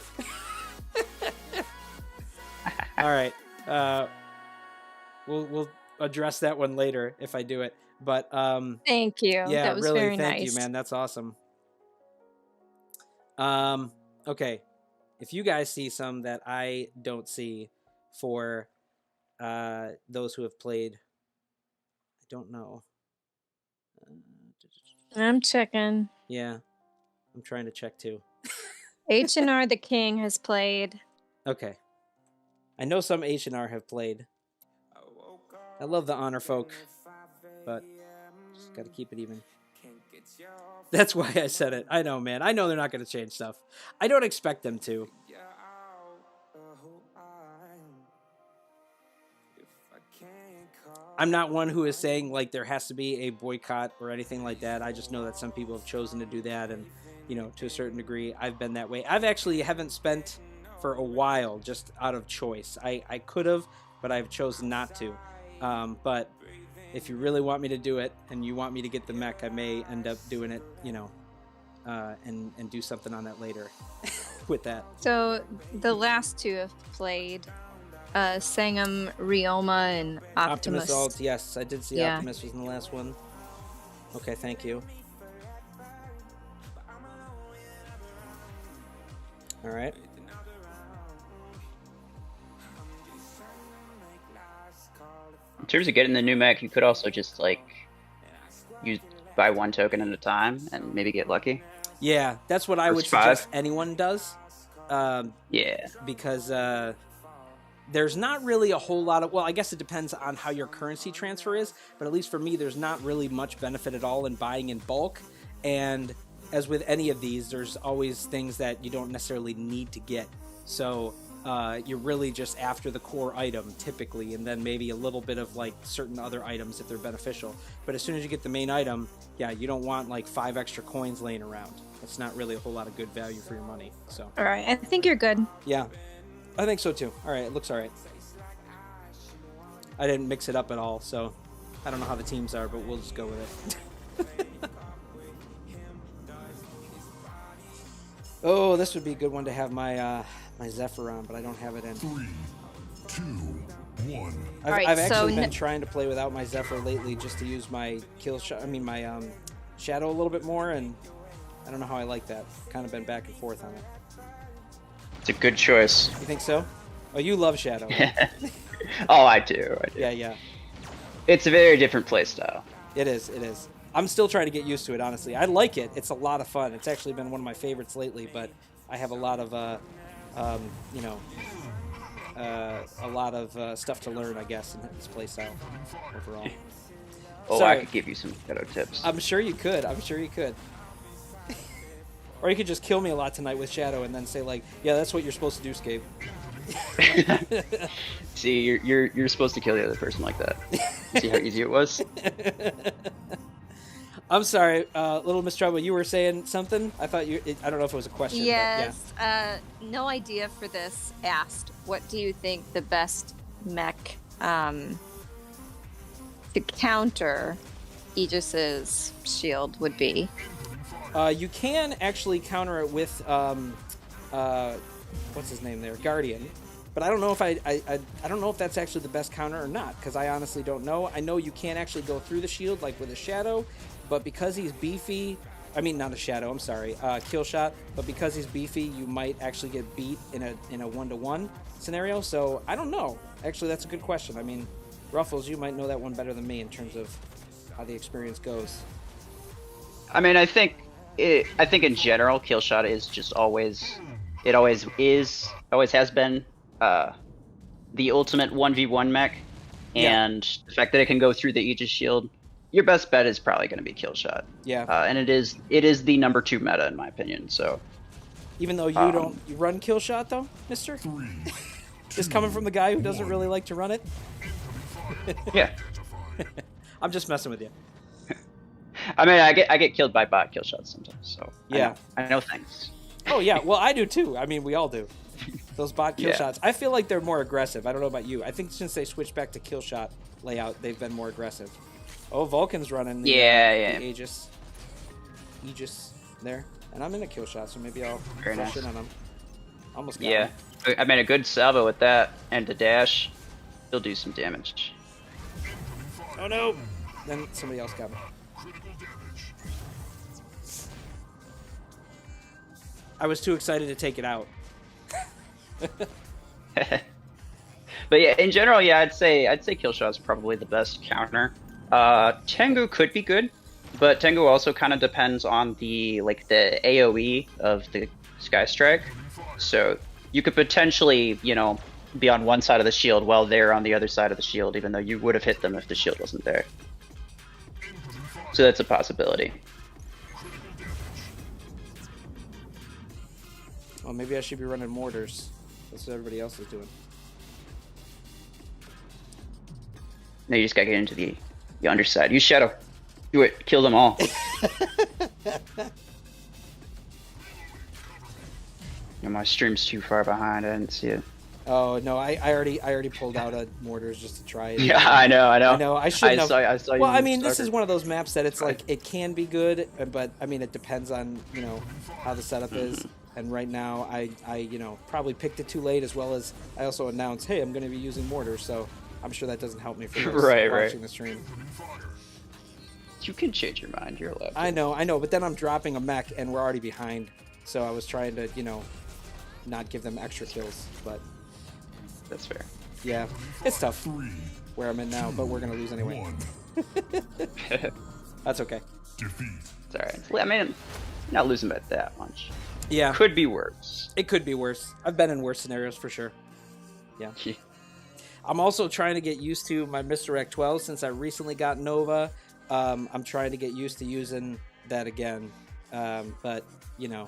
Speaker 1: All right. We'll address that one later if I do it. But
Speaker 2: thank you.
Speaker 1: Yeah,
Speaker 2: that was
Speaker 1: really,
Speaker 2: very
Speaker 1: thank
Speaker 2: nice.
Speaker 1: you, man. That's awesome. Okay. If you guys see some that I don't see for those who have played, I don't know.
Speaker 2: I'm checking.
Speaker 1: Yeah, I'm trying to check too.
Speaker 2: H&R the King has played.
Speaker 1: Okay. I know some H&R have played. I love the honor folk, but just got to keep it even. That's why I said it. I know, man. I know they're not going to change stuff. I don't expect them to. I'm not one who is saying like there has to be a boycott or anything like that. I just know that some people have chosen to do that, and you know, to a certain degree, I've been that way. I've actually haven't spent for a while just out of choice. I could have, but I've chosen not to. But if you really want me to do it and you want me to get the mech, I may end up doing it, you know, and do something on that later with that.
Speaker 2: So the last 2 have played Sangam, Rioma, and Optimus.
Speaker 1: Alt, yes, I did see Optimus was in the last one. Okay, thank you. All right.
Speaker 3: In terms of getting the new mech, you could also just like buy 1 token at a time and maybe get lucky.
Speaker 1: Yeah, that's what I would suggest anyone does.
Speaker 3: Yeah.
Speaker 1: Because there's not really a whole lot of... Well, I guess it depends on how your currency transfer is, but at least for me, there's not really much benefit at all in buying in bulk. And as with any of these, there's always things that you don't necessarily need to get. So... you're really just after the core item typically, and then maybe a little bit of like certain other items if they're beneficial. But as soon as you get the main item, yeah, you don't want like 5 extra coins laying around. That's not really a whole lot of good value for your money. So
Speaker 2: all right, I think you're good.
Speaker 1: Yeah, I think so too. All right, it looks all right. I didn't mix it up at all, so I don't know how the teams are, but we'll just go with it. Oh, this would be a good one to have my my Zephyr on, but I don't have it in.
Speaker 4: 3, 2, 1.
Speaker 1: I've actually been trying to play without my Zephyr lately, just to use my my Shadow a little bit more, and I don't know how I like that. Kind of been back and forth on it.
Speaker 3: It's a good choice.
Speaker 1: You think so? Oh, you love Shadow. Right?
Speaker 3: Oh, I do.
Speaker 1: Yeah.
Speaker 3: It's a very different playstyle.
Speaker 1: It is. I'm still trying to get used to it, honestly. I like it. It's a lot of fun. It's actually been one of my favorites lately, but I have a lot of, a lot of stuff to learn, I guess, in this playstyle overall.
Speaker 3: Oh,
Speaker 1: Sorry.
Speaker 3: I could give you some shadow tips.
Speaker 1: I'm sure you could. I'm sure you could. Or you could just kill me a lot tonight with Shadow and then say like, yeah, that's what you're supposed to do, Scape.
Speaker 3: See, you're supposed to kill the other person like that. See how easy it was?
Speaker 1: I'm sorry, LilMsTreble, you were saying something? I thought I don't know if it was a question.
Speaker 2: Yes.
Speaker 1: But yeah.
Speaker 2: No idea for this. Asked, what do you think the best mech to counter Aegis's shield would be?
Speaker 1: You can actually counter it with what's his name there, Guardian. But I don't know if I don't know if that's actually the best counter or not, because I honestly don't know. I know you can actually go through the shield like with a Shadow, but because he's beefy, I mean not a Shadow, I'm sorry, kill shot. But because he's beefy, you might actually get beat in a 1-to-1 scenario. So I don't know. Actually, that's a good question. I mean, Ruffles, you might know that one better than me in terms of how the experience goes.
Speaker 3: I mean, I think in general, kill shot is just always has been the ultimate 1v1 mech, and the fact that it can go through the Aegis shield, your best bet is probably going to be kill shot.
Speaker 1: Yeah.
Speaker 3: And it is the number 2 meta in my opinion. So
Speaker 1: even though you run kill shot though, Mister, just coming from the guy who doesn't really like to run it.
Speaker 3: Yeah.
Speaker 1: I'm just messing with you.
Speaker 3: I mean, I get killed by bot kill shots sometimes. So
Speaker 1: yeah,
Speaker 3: I know things.
Speaker 1: Oh yeah, well I do too. I mean, we all do. Those bot kill shots. I feel like they're more aggressive. I don't know about you. I think since they switched back to kill shot layout, they've been more aggressive. Oh, Vulcan's running the, the Aegis there. And I'm in a kill shot, so maybe I'll push in on him. Almost got him.
Speaker 3: I mean, a good salvo with that and the dash, he'll do some damage.
Speaker 1: Oh no! Then somebody else got me. I was too excited to take it out.
Speaker 3: But yeah, in general, yeah, I'd say kill shot's probably the best counter. Tengu could be good, but Tengu also kind of depends on the AoE of the Sky Strike. So you could potentially, you know, be on one side of the shield while they're on the other side of the shield, even though you would have hit them if the shield wasn't there. So that's a possibility.
Speaker 1: Well, maybe I should be running mortars. That's what everybody else is doing.
Speaker 3: No, you just gotta get into the underside. Use Shadow. Do it. Kill them all. Yeah, my stream's too far behind. I didn't see it.
Speaker 1: Oh no, I already pulled out a mortars just to try it.
Speaker 3: Yeah, I know.
Speaker 1: I shouldn't have.
Speaker 3: I saw you.
Speaker 1: Well, I mean, this is one of those maps that it's like it can be good, but I mean, it depends on, you know, how the setup is. And right now, I you know, probably picked it too late, as well as I also announced, hey, I'm going to be using mortars, so I'm sure that doesn't help me for watching the stream.
Speaker 3: You can change your mind. You're allowed to.
Speaker 1: I know, but then I'm dropping a mech, and we're already behind. So I was trying to, you know, not give them extra kills, but
Speaker 3: that's fair.
Speaker 1: Yeah, it's tough where I'm in now, but we're going to lose anyway. That's okay.
Speaker 3: It's alright. I mean, not losing by that much.
Speaker 1: Yeah.
Speaker 3: Could be worse.
Speaker 1: It could be worse. I've been in worse scenarios for sure. Yeah. I'm also trying to get used to my Misdirect 12 since I recently got Nova. I'm trying to get used to using that again. But, you know,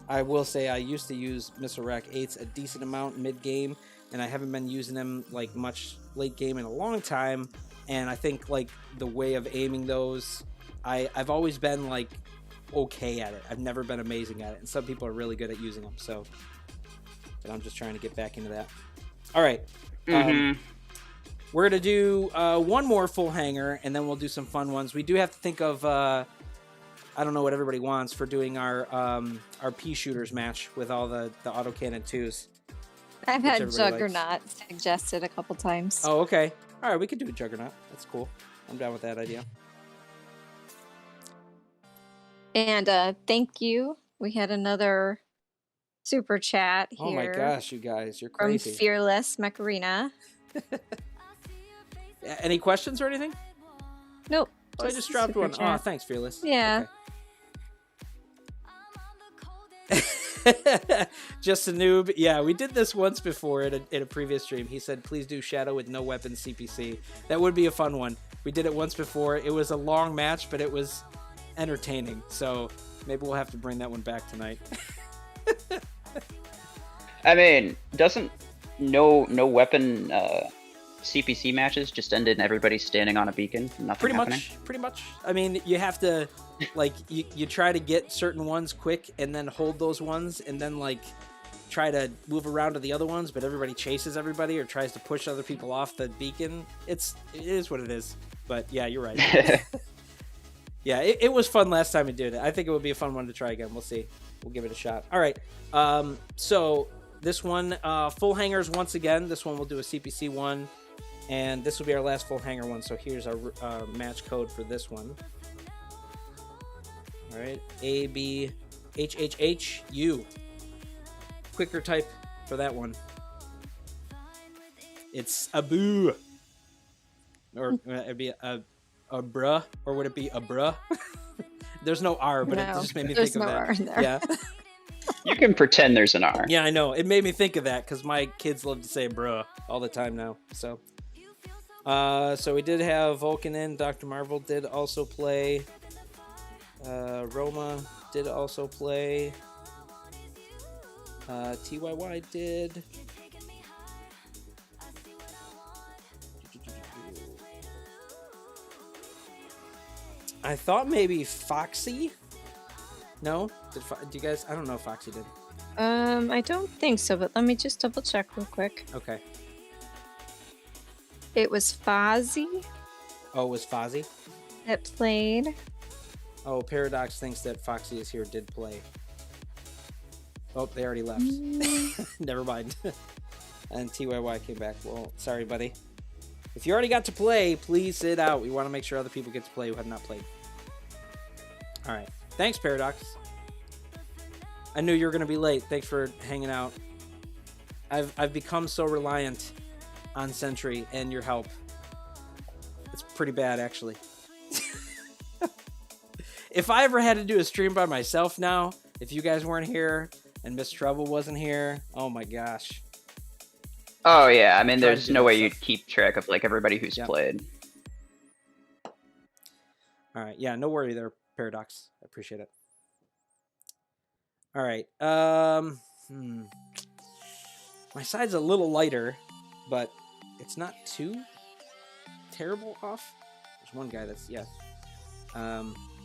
Speaker 1: I will say I used to use Misdirect 8s a decent amount mid-game, and I haven't been using them like much late game in a long time. And I think like the way of aiming those, I've always been like okay at it. I've never been amazing at it, and some people are really good at using them. So, but I'm just trying to get back into that. All right, we're gonna do one more full hanger, and then we'll do some fun ones. We do have to think of I don't know what everybody wants for doing our pea shooters match with all the autocannon 2s.
Speaker 2: I've had Juggernaut suggested a couple times.
Speaker 1: Oh, okay. All right, we could do a Juggernaut. That's cool. I'm down with that idea.
Speaker 2: And thank you. We had another super chat here.
Speaker 1: Oh my gosh, you guys, you're crazy.
Speaker 2: From Fearless Mech Arena.
Speaker 1: Any questions or anything?
Speaker 2: Nope.
Speaker 1: Oh, I just dropped one.
Speaker 2: Chat.
Speaker 1: Oh, thanks, Fearless.
Speaker 2: Yeah.
Speaker 1: Okay. Just a noob. Yeah, we did this once before in a previous stream. He said, please do Shadow with no weapons CPC. That would be a fun one. We did it once before. It was a long match, but it was entertaining. So maybe we'll have to bring that one back tonight.
Speaker 3: I mean, doesn't no weapon CPC matches just end in everybody standing on a beacon and nothing happening?
Speaker 1: Pretty much. I mean, you have to, like, you try to get certain ones quick and then hold those ones and then, like, try to move around to the other ones, but everybody chases everybody or tries to push other people off the beacon. It is what it is. But, yeah, you're right. Yeah, it was fun last time we did it. I think it would be a fun one to try again. We'll see. We'll give it a shot. All right. So this one, full hangars once again. This one we'll do a CPC one. And this will be our last full hanger one. So here's our match code for this one. All right. ABHHHU. Quicker type for that one. It's Abu. Or it'd be a bruh. Or would it be a bruh? There's no R, but it just made me think of that.
Speaker 2: R in there.
Speaker 1: Yeah.
Speaker 3: You can pretend there's an R.
Speaker 1: Yeah, I know. It made me think of that because my kids love to say bruh all the time now. So we did have Vulcan in. Dr. Marvel did also play. Roma did also play. TYY did. I thought maybe Foxy. No? Do you guys? I don't know if Foxy did.
Speaker 2: I don't think so, but let me just double check real quick.
Speaker 1: Okay.
Speaker 2: It was Fozzie
Speaker 1: Oh, it was Fozzy?
Speaker 2: that played.
Speaker 1: Oh, Paradox thinks that Foxy is here, did play. Oh, they already left. Never mind. And TYY came back. Well, sorry, buddy. If you already got to play, please sit out. We want to make sure other people get to play who have not played. All right. Thanks, Paradox. I knew you were going to be late. Thanks for hanging out. I've become so reliant on Sentry and your help. It's pretty bad, actually. If I ever had to do a stream by myself now, if you guys weren't here and LilMsTreble wasn't here, oh my gosh.
Speaker 3: Oh yeah, I mean, there's no way you'd keep track of like everybody who's played.
Speaker 1: All right, yeah, no worry there, Paradox. I appreciate it. All right, my side's a little lighter, but it's not too terrible off. There's one guy that's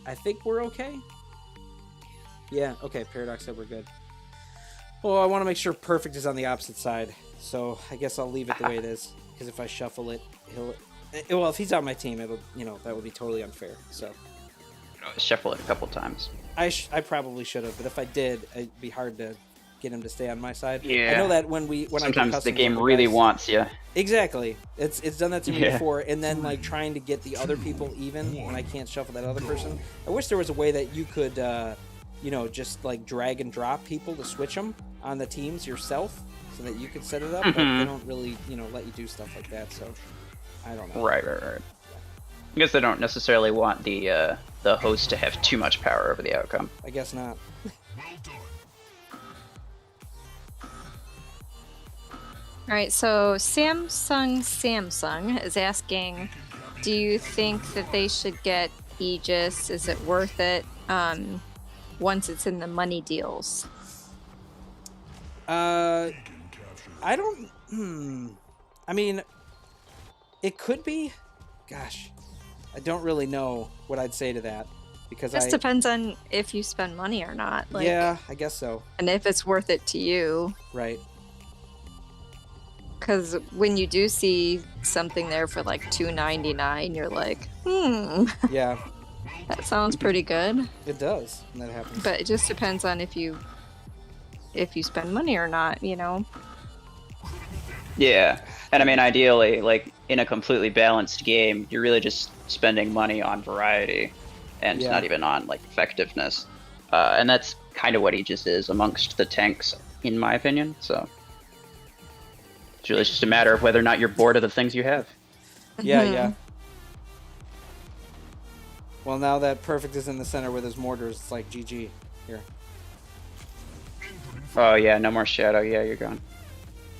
Speaker 1: I think we're okay. Yeah, okay. Paradox said we're good. Well, I want to make sure Perfect is on the opposite side, so I guess I'll leave it the way it is. Because if I shuffle it, well, if he's on my team, it'll, that would be totally unfair. So
Speaker 3: Shuffle it a couple times.
Speaker 1: I probably should have, but if I did, it'd be hard to get him to stay on my side.
Speaker 3: Yeah.
Speaker 1: I know that when
Speaker 3: sometimes the game really wants you.
Speaker 1: Exactly. It's done that to me before, and then like trying to get the other people even when I can't shuffle that other person. I wish there was a way that you could, just like drag and drop people to switch them on the teams yourself, so that you could set it up. But they don't really, let you do stuff like that. So I don't know.
Speaker 3: Right. I guess they don't necessarily want the host to have too much power over the outcome.
Speaker 1: I guess not.
Speaker 2: All right, so Samsung is asking, do you think that they should get Aegis? Is it worth it once it's in the money deals?
Speaker 1: I don't. I mean, it could be. Gosh, I don't really know what I'd say to that because
Speaker 2: Just depends on if you spend money or not. Like,
Speaker 1: yeah, I guess so.
Speaker 2: And if it's worth it to you.
Speaker 1: Right.
Speaker 2: Because when you do see something there for like $2.99, you're like,
Speaker 1: Yeah.
Speaker 2: That sounds pretty good.
Speaker 1: It does when that happens.
Speaker 2: But it just depends on if you spend money or not,
Speaker 3: Yeah, and I mean, ideally, like in a completely balanced game, you're really just spending money on variety, and not even on like effectiveness. And that's kind of what Aegis is amongst the tanks, in my opinion. So it's really just a matter of whether or not you're bored of the things you have.
Speaker 1: Yeah. Well, now that Perfect is in the center with his mortars, it's like GG here.
Speaker 3: Oh yeah, no more shadow. Yeah, you're gone.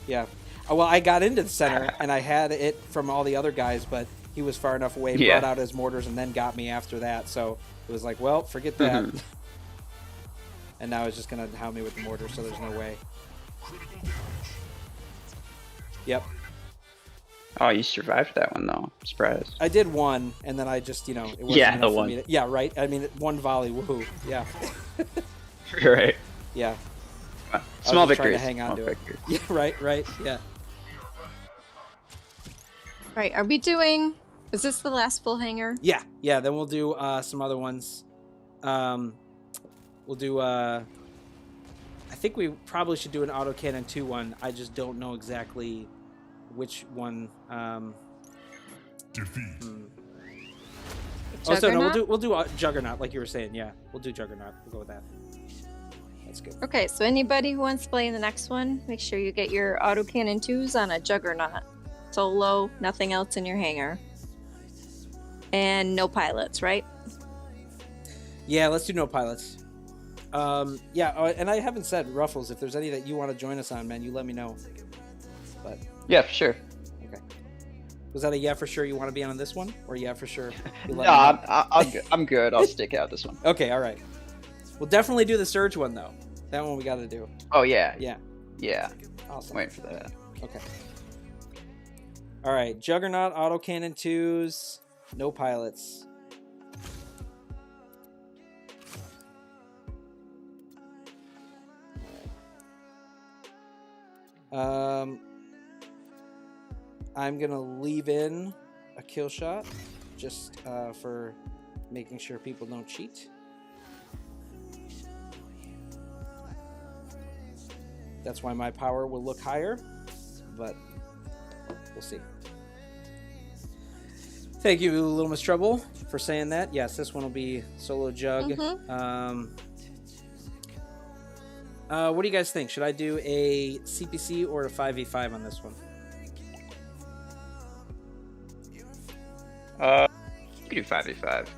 Speaker 1: Yeah. Well, I got into the center and I had it from all the other guys, but he was far enough away,
Speaker 3: Yeah.
Speaker 1: brought out his mortars, and then got me after that. So it was like, well, forget that.
Speaker 3: Mhm.
Speaker 1: And now it's just gonna hound me with the mortar, so there's no way. Yep.
Speaker 3: Oh, you survived that one though. I'm surprised.
Speaker 1: I did one, and then I just, it wasn't
Speaker 3: Yeah,
Speaker 1: enough
Speaker 3: the
Speaker 1: for
Speaker 3: one.
Speaker 1: me to, yeah, right. I mean, one volley, woohoo. Yeah.
Speaker 3: Right.
Speaker 1: Yeah.
Speaker 3: Small
Speaker 1: just trying to
Speaker 3: victories.
Speaker 1: hang on
Speaker 3: Small
Speaker 1: to it.
Speaker 3: victories.
Speaker 1: Yeah, right. Yeah.
Speaker 2: Right, are we doing... Is this the last full hangar?
Speaker 1: Yeah. Then we'll do some other ones. We'll do. I think we probably should do an autocannon 2 one. I just don't know exactly which one.
Speaker 4: Defeat.
Speaker 1: Oh, so no,
Speaker 2: Juggernaut?
Speaker 1: we'll do Juggernaut, like you were saying. Yeah, we'll do Juggernaut. We'll go with that. That's good.
Speaker 2: Okay, so anybody who wants to play in the next one, make sure you get your autocannon 2s on a Juggernaut. Solo, nothing else in your hangar. And no pilots, right?
Speaker 1: Yeah, let's do no pilots. Yeah, and I haven't said Ruffles. If there's any that you want to join us on, man, you let me know. But
Speaker 3: Yeah, for sure.
Speaker 1: okay, was that a yeah for sure you want to be on this one, or yeah for sure you
Speaker 3: No,
Speaker 1: let me know?
Speaker 3: I'm good. I'm good. I'll stick out this one.
Speaker 1: Okay, all right. We'll definitely do the Surge one though. That one we got to do.
Speaker 3: Oh yeah.
Speaker 1: Yeah,
Speaker 3: Yeah.
Speaker 1: awesome.
Speaker 3: Waiting for that.
Speaker 1: Okay. All right, Juggernaut, autocannon 2s, no pilots. I'm gonna leave in a kill shot just for making sure people don't cheat. That's why my power will look higher, but we'll see. Thank you, LilMsTreble, for saying that. Yes, this one will be solo jug. What do you guys think? Should I do a CPC or a 5v5 on this one?
Speaker 3: You can do 5v5.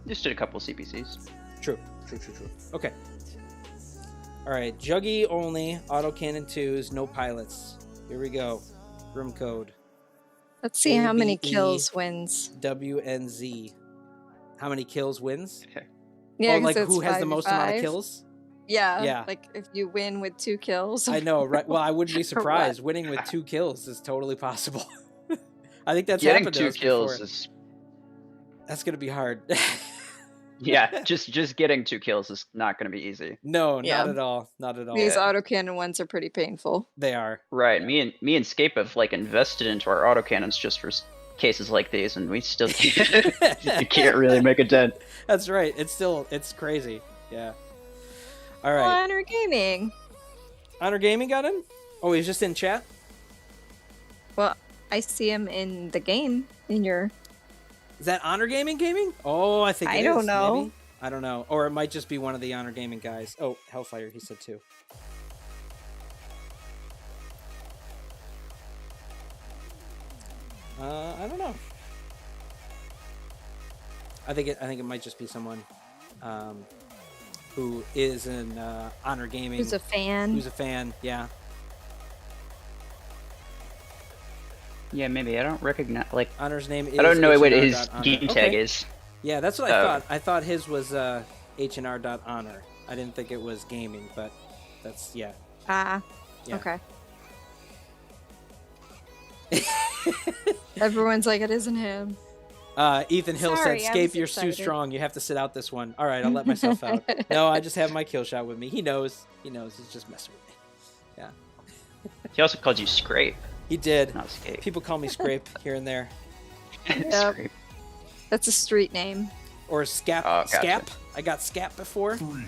Speaker 3: Just did a couple CPCs.
Speaker 1: True. Okay. All right, Juggy only, autocannon 2s, no pilots. Here we go. Room code.
Speaker 2: Let's see how many
Speaker 1: ABE.
Speaker 2: kills wins.
Speaker 1: WNZ. How many kills wins?
Speaker 2: Yeah,
Speaker 1: or like
Speaker 2: 'cause
Speaker 1: who
Speaker 2: it's
Speaker 1: has the most amount of
Speaker 2: 5v5.
Speaker 1: kills?
Speaker 2: Yeah,
Speaker 1: Yeah.
Speaker 2: like if you win with 2 kills.
Speaker 1: I know, right? Well, I wouldn't be
Speaker 2: Or
Speaker 1: surprised.
Speaker 2: what?
Speaker 1: Winning with 2 kills is totally possible. I think that's
Speaker 3: Getting
Speaker 1: happened to
Speaker 3: 2
Speaker 1: us
Speaker 3: kills
Speaker 1: before.
Speaker 3: is
Speaker 1: That's gonna be hard.
Speaker 3: yeah. Just getting 2 kills is not going to be easy.
Speaker 1: No,
Speaker 2: Yeah.
Speaker 1: not at all. Not at all.
Speaker 2: These
Speaker 3: Yeah.
Speaker 2: autocannon ones are pretty painful.
Speaker 1: They are.
Speaker 3: Right. Me and Scape have like invested into our autocannons just for cases like these, and we still you can't really make a dent.
Speaker 1: That's right. It's crazy. Yeah. All right.
Speaker 2: Honor Gaming.
Speaker 1: Honor Gaming got in? Oh, he's just in chat?
Speaker 2: Well, I see him in the game. In your...
Speaker 1: Is that Honor Gaming? Oh, I think it
Speaker 2: I
Speaker 1: is,
Speaker 2: don't know.
Speaker 1: maybe. I don't know. Or it might just be one of the Honor Gaming guys. Oh, Hellfire, he said too. I don't know. I think it might just be someone who is in Honor Gaming.
Speaker 2: Who's a fan.
Speaker 1: Who's a fan, yeah.
Speaker 3: Yeah, maybe I don't recognize like
Speaker 1: Honor's name is
Speaker 3: I don't know what
Speaker 1: H&R
Speaker 3: his
Speaker 1: dot honor.
Speaker 3: game tag
Speaker 1: Okay.
Speaker 3: is.
Speaker 1: Yeah, that's what I
Speaker 3: Oh.
Speaker 1: thought. I thought his was H&R.honor. I didn't think it was gaming, but that's, yeah.
Speaker 2: Ah,
Speaker 1: Yeah.
Speaker 2: okay. Everyone's like, it isn't him.
Speaker 1: Ethan Hill
Speaker 2: Sorry,
Speaker 1: said,
Speaker 2: I
Speaker 1: Scape,
Speaker 2: was
Speaker 1: you're too
Speaker 2: excited."
Speaker 1: strong. You have to sit out this one. All right, I'll let myself out. No, I just have my kill shot with me. He knows. He's just messing with me. Yeah.
Speaker 3: He also called you Scrape,
Speaker 1: He did.
Speaker 3: not Scape.
Speaker 1: People call me Scrape here and there.
Speaker 2: Yep.
Speaker 3: Scrape.
Speaker 2: That's a street name.
Speaker 1: Or Scap.
Speaker 3: Oh, gotcha.
Speaker 1: Scap. I got Scap before.
Speaker 4: 3,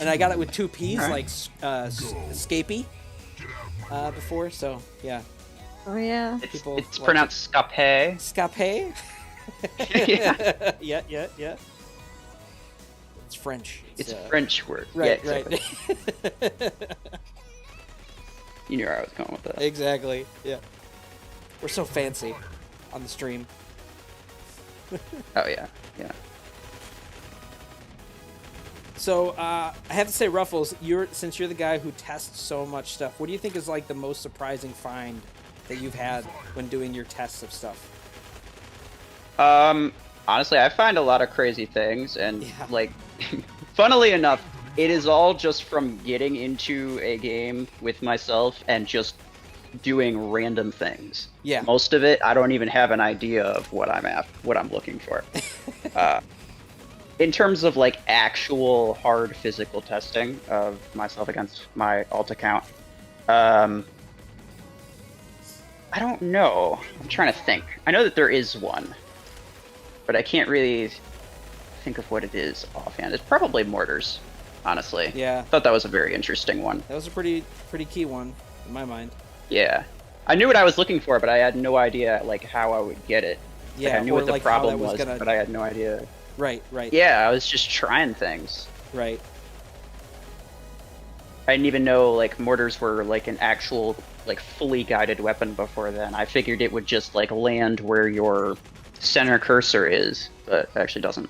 Speaker 1: And I got it with 2 P's,
Speaker 3: Alright.
Speaker 1: like Scapey before. So, yeah.
Speaker 2: Oh, yeah.
Speaker 1: People
Speaker 3: It's
Speaker 1: like
Speaker 3: pronounced Scape.
Speaker 1: Scape?
Speaker 3: Yeah.
Speaker 1: Yeah. It's French.
Speaker 3: It's a French word.
Speaker 1: Right,
Speaker 3: yeah, exactly.
Speaker 1: right.
Speaker 3: You knew where I was going with that.
Speaker 1: Exactly. Yeah. We're so fancy on the stream.
Speaker 3: Oh yeah, yeah.
Speaker 1: So I have to say, Ruffles, since you're the guy who tests so much stuff, what do you think is like the most surprising find that you've had when doing your tests of stuff?
Speaker 3: Honestly, I find a lot of crazy things, and
Speaker 1: Yeah.
Speaker 3: like, funnily enough, it is all just from getting into a game with myself and just doing random things.
Speaker 1: Yeah.
Speaker 3: Most of it, I don't even have an idea of what I'm looking for. In terms of like actual hard physical testing of myself against my alt account, I don't know. I'm trying to think. I know that there is one, but I can't really think of what it is offhand. It's probably mortars, honestly.
Speaker 1: Yeah.
Speaker 3: I thought that was a very interesting one.
Speaker 1: That was a pretty key one in my mind.
Speaker 3: Yeah. I knew what I was looking for, but I had no idea like how I would get it.
Speaker 1: Yeah,
Speaker 3: Like, I knew
Speaker 1: or
Speaker 3: what the
Speaker 1: like how
Speaker 3: problem
Speaker 1: that was
Speaker 3: was,
Speaker 1: gonna...
Speaker 3: but I had no idea.
Speaker 1: Right, right.
Speaker 3: Yeah, I was just trying things.
Speaker 1: Right.
Speaker 3: I didn't even know like mortars were like an actual like fully guided weapon before then. I figured it would just like land where your center cursor is, but it actually doesn't.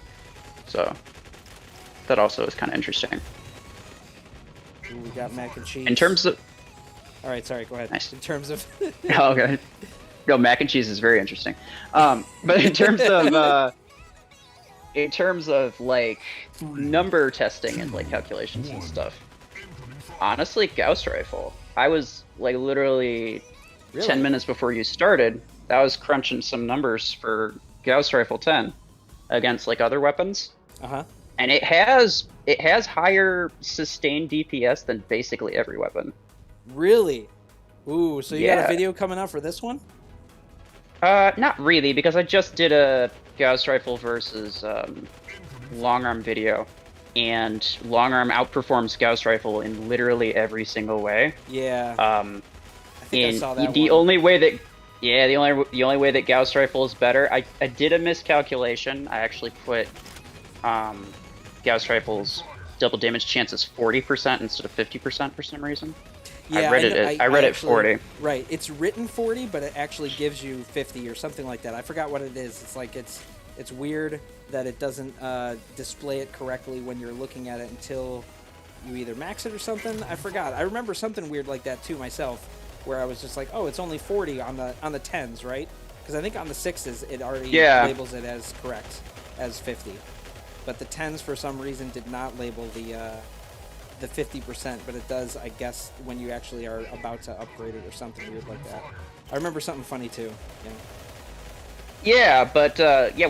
Speaker 3: So that also is kind of interesting.
Speaker 1: Ooh, we got mac and cheese.
Speaker 3: In terms of
Speaker 1: All right, sorry, go ahead.
Speaker 3: Nice.
Speaker 1: In terms of...
Speaker 3: oh, okay. No, mac and cheese is very interesting. But in terms of like number testing and like calculations and stuff, honestly, Gauss rifle. I was like literally
Speaker 1: Really?
Speaker 3: 10 minutes before you started, I was crunching some numbers for Gauss rifle 10 against like other weapons,
Speaker 1: Uh-huh.
Speaker 3: and it has higher sustained DPS than basically every weapon.
Speaker 1: Really? Ooh, so you got a
Speaker 3: Yeah.
Speaker 1: video coming out for this one?
Speaker 3: Not really, because I just did a Gauss rifle versus long arm video, and long arm outperforms Gauss rifle in literally every single way.
Speaker 1: Yeah.
Speaker 3: I
Speaker 1: think I saw that
Speaker 3: the
Speaker 1: one.
Speaker 3: only way that the only way that Gauss rifle is better. I did a miscalculation. I actually put Gauss rifle's double damage chance is 40% instead of 50% for some reason.
Speaker 1: Yeah,
Speaker 3: I read it
Speaker 1: actually-
Speaker 3: 40.
Speaker 1: Right, it's written 40, but it actually gives you 50 or something like that. I forgot what it is. It's like it's weird that it doesn't display it correctly when you're looking at it until you either max it or something. I forgot. I remember something weird like that too myself, where I was just like, oh, it's only 40 on the 10s, right? Because I think on the 6s it already labels it as correct as 50, but the 10s for some reason did not label the 50%, but it does, I guess, when you actually are about to upgrade it or something weird like that. I remember something funny too.
Speaker 3: Yeah, but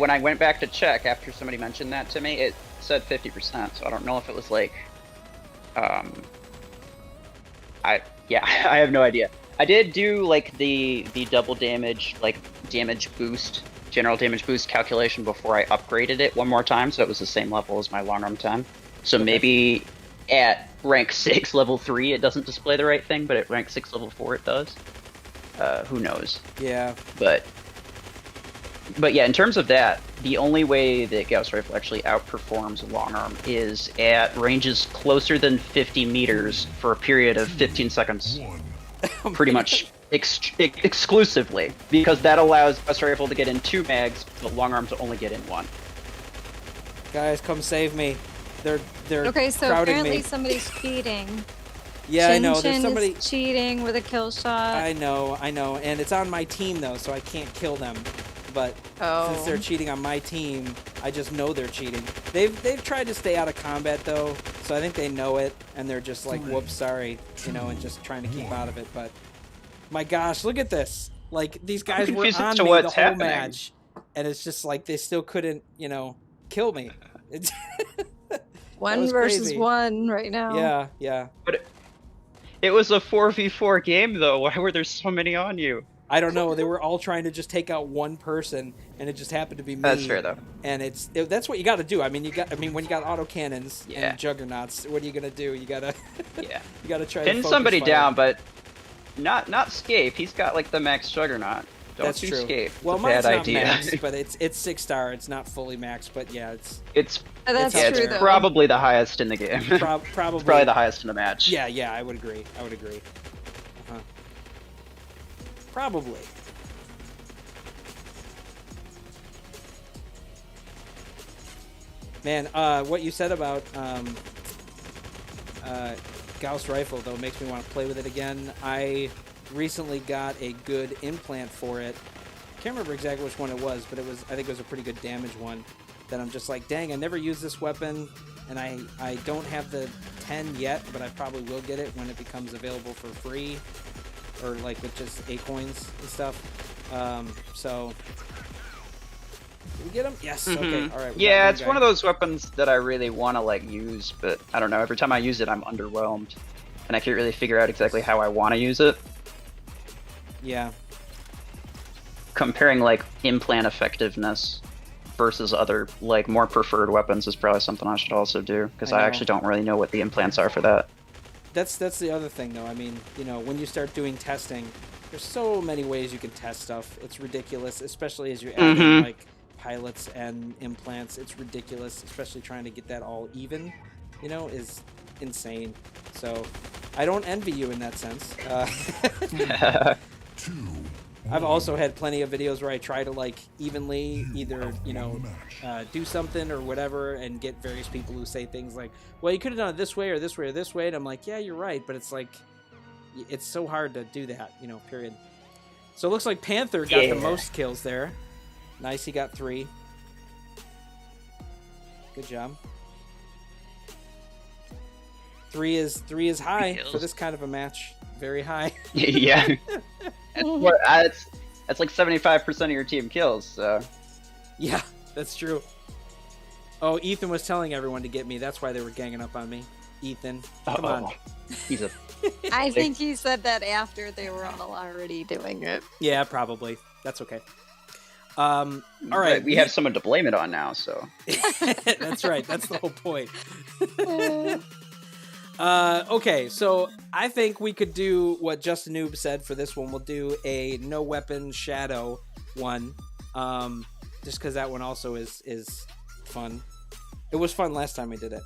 Speaker 3: when I went back to check after somebody mentioned that to me, it said 50%. So I don't know if it was like, I have no idea. I did do like the double damage, like damage boost, general damage boost calculation before I upgraded it one more time, so it was the same level as my long arm 10. So maybe at rank 6 level 3 it doesn't display the right thing, but at rank 6 level 4 it does. Who knows?
Speaker 1: Yeah.
Speaker 3: But yeah, in terms of that, the only way that Gauss rifle actually outperforms long arm is at ranges closer than 50 meters for a period of 15 seconds. Pretty much exclusively, because that allows Gauss rifle to get in 2 mags, but long arm to only get in 1.
Speaker 1: Guys, come save me. They're
Speaker 2: Okay, so
Speaker 1: crowding
Speaker 2: apparently
Speaker 1: me.
Speaker 2: somebody's cheating.
Speaker 1: Yeah, I know.
Speaker 2: Chin
Speaker 1: There's
Speaker 2: Chin
Speaker 1: somebody.
Speaker 2: is cheating with a kill shot.
Speaker 1: I know, and it's on my team though, so I can't kill them. But since they're cheating on my team, I just know they're cheating. They've tried to stay out of combat though, so I think they know it, and they're just like, whoops, sorry, and just trying to keep out of it. But my gosh, look at this! Like these guys were
Speaker 3: confused as
Speaker 1: on
Speaker 3: to
Speaker 1: me
Speaker 3: what's
Speaker 1: the whole
Speaker 3: happening.
Speaker 1: match, and it's just like they still couldn't, kill me. It's
Speaker 2: One
Speaker 1: was
Speaker 2: versus
Speaker 1: crazy.
Speaker 2: one right now.
Speaker 1: yeah.
Speaker 3: But it was a 4v4 game though. Why were there so many on you?
Speaker 1: I don't know. They were all trying to just take out one person, and it just happened to be me.
Speaker 3: That's fair though.
Speaker 1: And that's what you got to do. I mean, when you got autocannons
Speaker 3: Yeah.
Speaker 1: and juggernauts, what are you gonna do? You gotta
Speaker 3: Yeah.
Speaker 1: you gotta try
Speaker 3: Pin
Speaker 1: to focus
Speaker 3: somebody
Speaker 1: fire.
Speaker 3: down, but not Scape. He's got like the max juggernaut. Don't
Speaker 1: That's
Speaker 3: do
Speaker 1: true.
Speaker 3: Scape.
Speaker 1: Well,
Speaker 3: It's a
Speaker 1: mine's
Speaker 3: bad
Speaker 1: not
Speaker 3: idea.
Speaker 1: max, but it's 6-star. It's not fully max, but yeah, it's
Speaker 3: It's
Speaker 2: That's
Speaker 1: It's
Speaker 2: true
Speaker 1: up there.
Speaker 2: though.
Speaker 3: probably the highest in the game.
Speaker 1: probably
Speaker 3: It's probably the highest in the match.
Speaker 1: Yeah, I would agree. Uh-huh. Probably. Man, what you said about Gauss rifle though makes me want to play with it again. I recently got a good implant for it. Can't remember exactly which one it was, but I think it was a pretty good damage one. That I'm just like, dang, I never used this weapon, and I don't have the 10 yet, but I probably will get it when it becomes available for free, or like with just coins and stuff. So, did we get them? Yes. Okay. All right.
Speaker 3: Yeah, it's one of those weapons that I really want to like use, but I don't know. Every time I use it, I'm underwhelmed, and I can't really figure out exactly how I want to use it.
Speaker 1: Yeah.
Speaker 3: Comparing like implant effectiveness versus other like more preferred weapons is probably something I should also do, because I actually don't really know what the implants are for that.
Speaker 1: That's the other thing though. I mean, you know, when you start doing testing, there's so many ways you can test stuff. It's ridiculous, especially as you add in like pilots and implants. It's ridiculous, especially trying to get that all even, you know, is insane. So I don't envy you in that sense. I've also had plenty of videos where I try to like evenly either, you know, do something or whatever, and get various people who say things like, well, you could have done it this way or this way or this way. And I'm like, yeah, you're right. But it's like, it's so hard to do that, you know, period. So it looks like Panther got the most kills there. Nice. He got 3. Good job. 3 is high for this kind of a match. Very high.
Speaker 3: Yeah. That's like 75% of your team kills, so.
Speaker 1: Yeah, that's true. Oh, Ethan was telling everyone to get me. That's why they were ganging up on me. Ethan, come on.
Speaker 3: He's a...
Speaker 2: I think he said that after they were all already doing it.
Speaker 1: Yeah, probably. That's okay. All right.
Speaker 3: We have someone to blame it on now, so.
Speaker 1: That's right. That's the whole point. Okay, so I think we could do what Justin Noob said for this one. We'll do a no weapon shadow one, just because that one also is fun. It was fun last time we did it.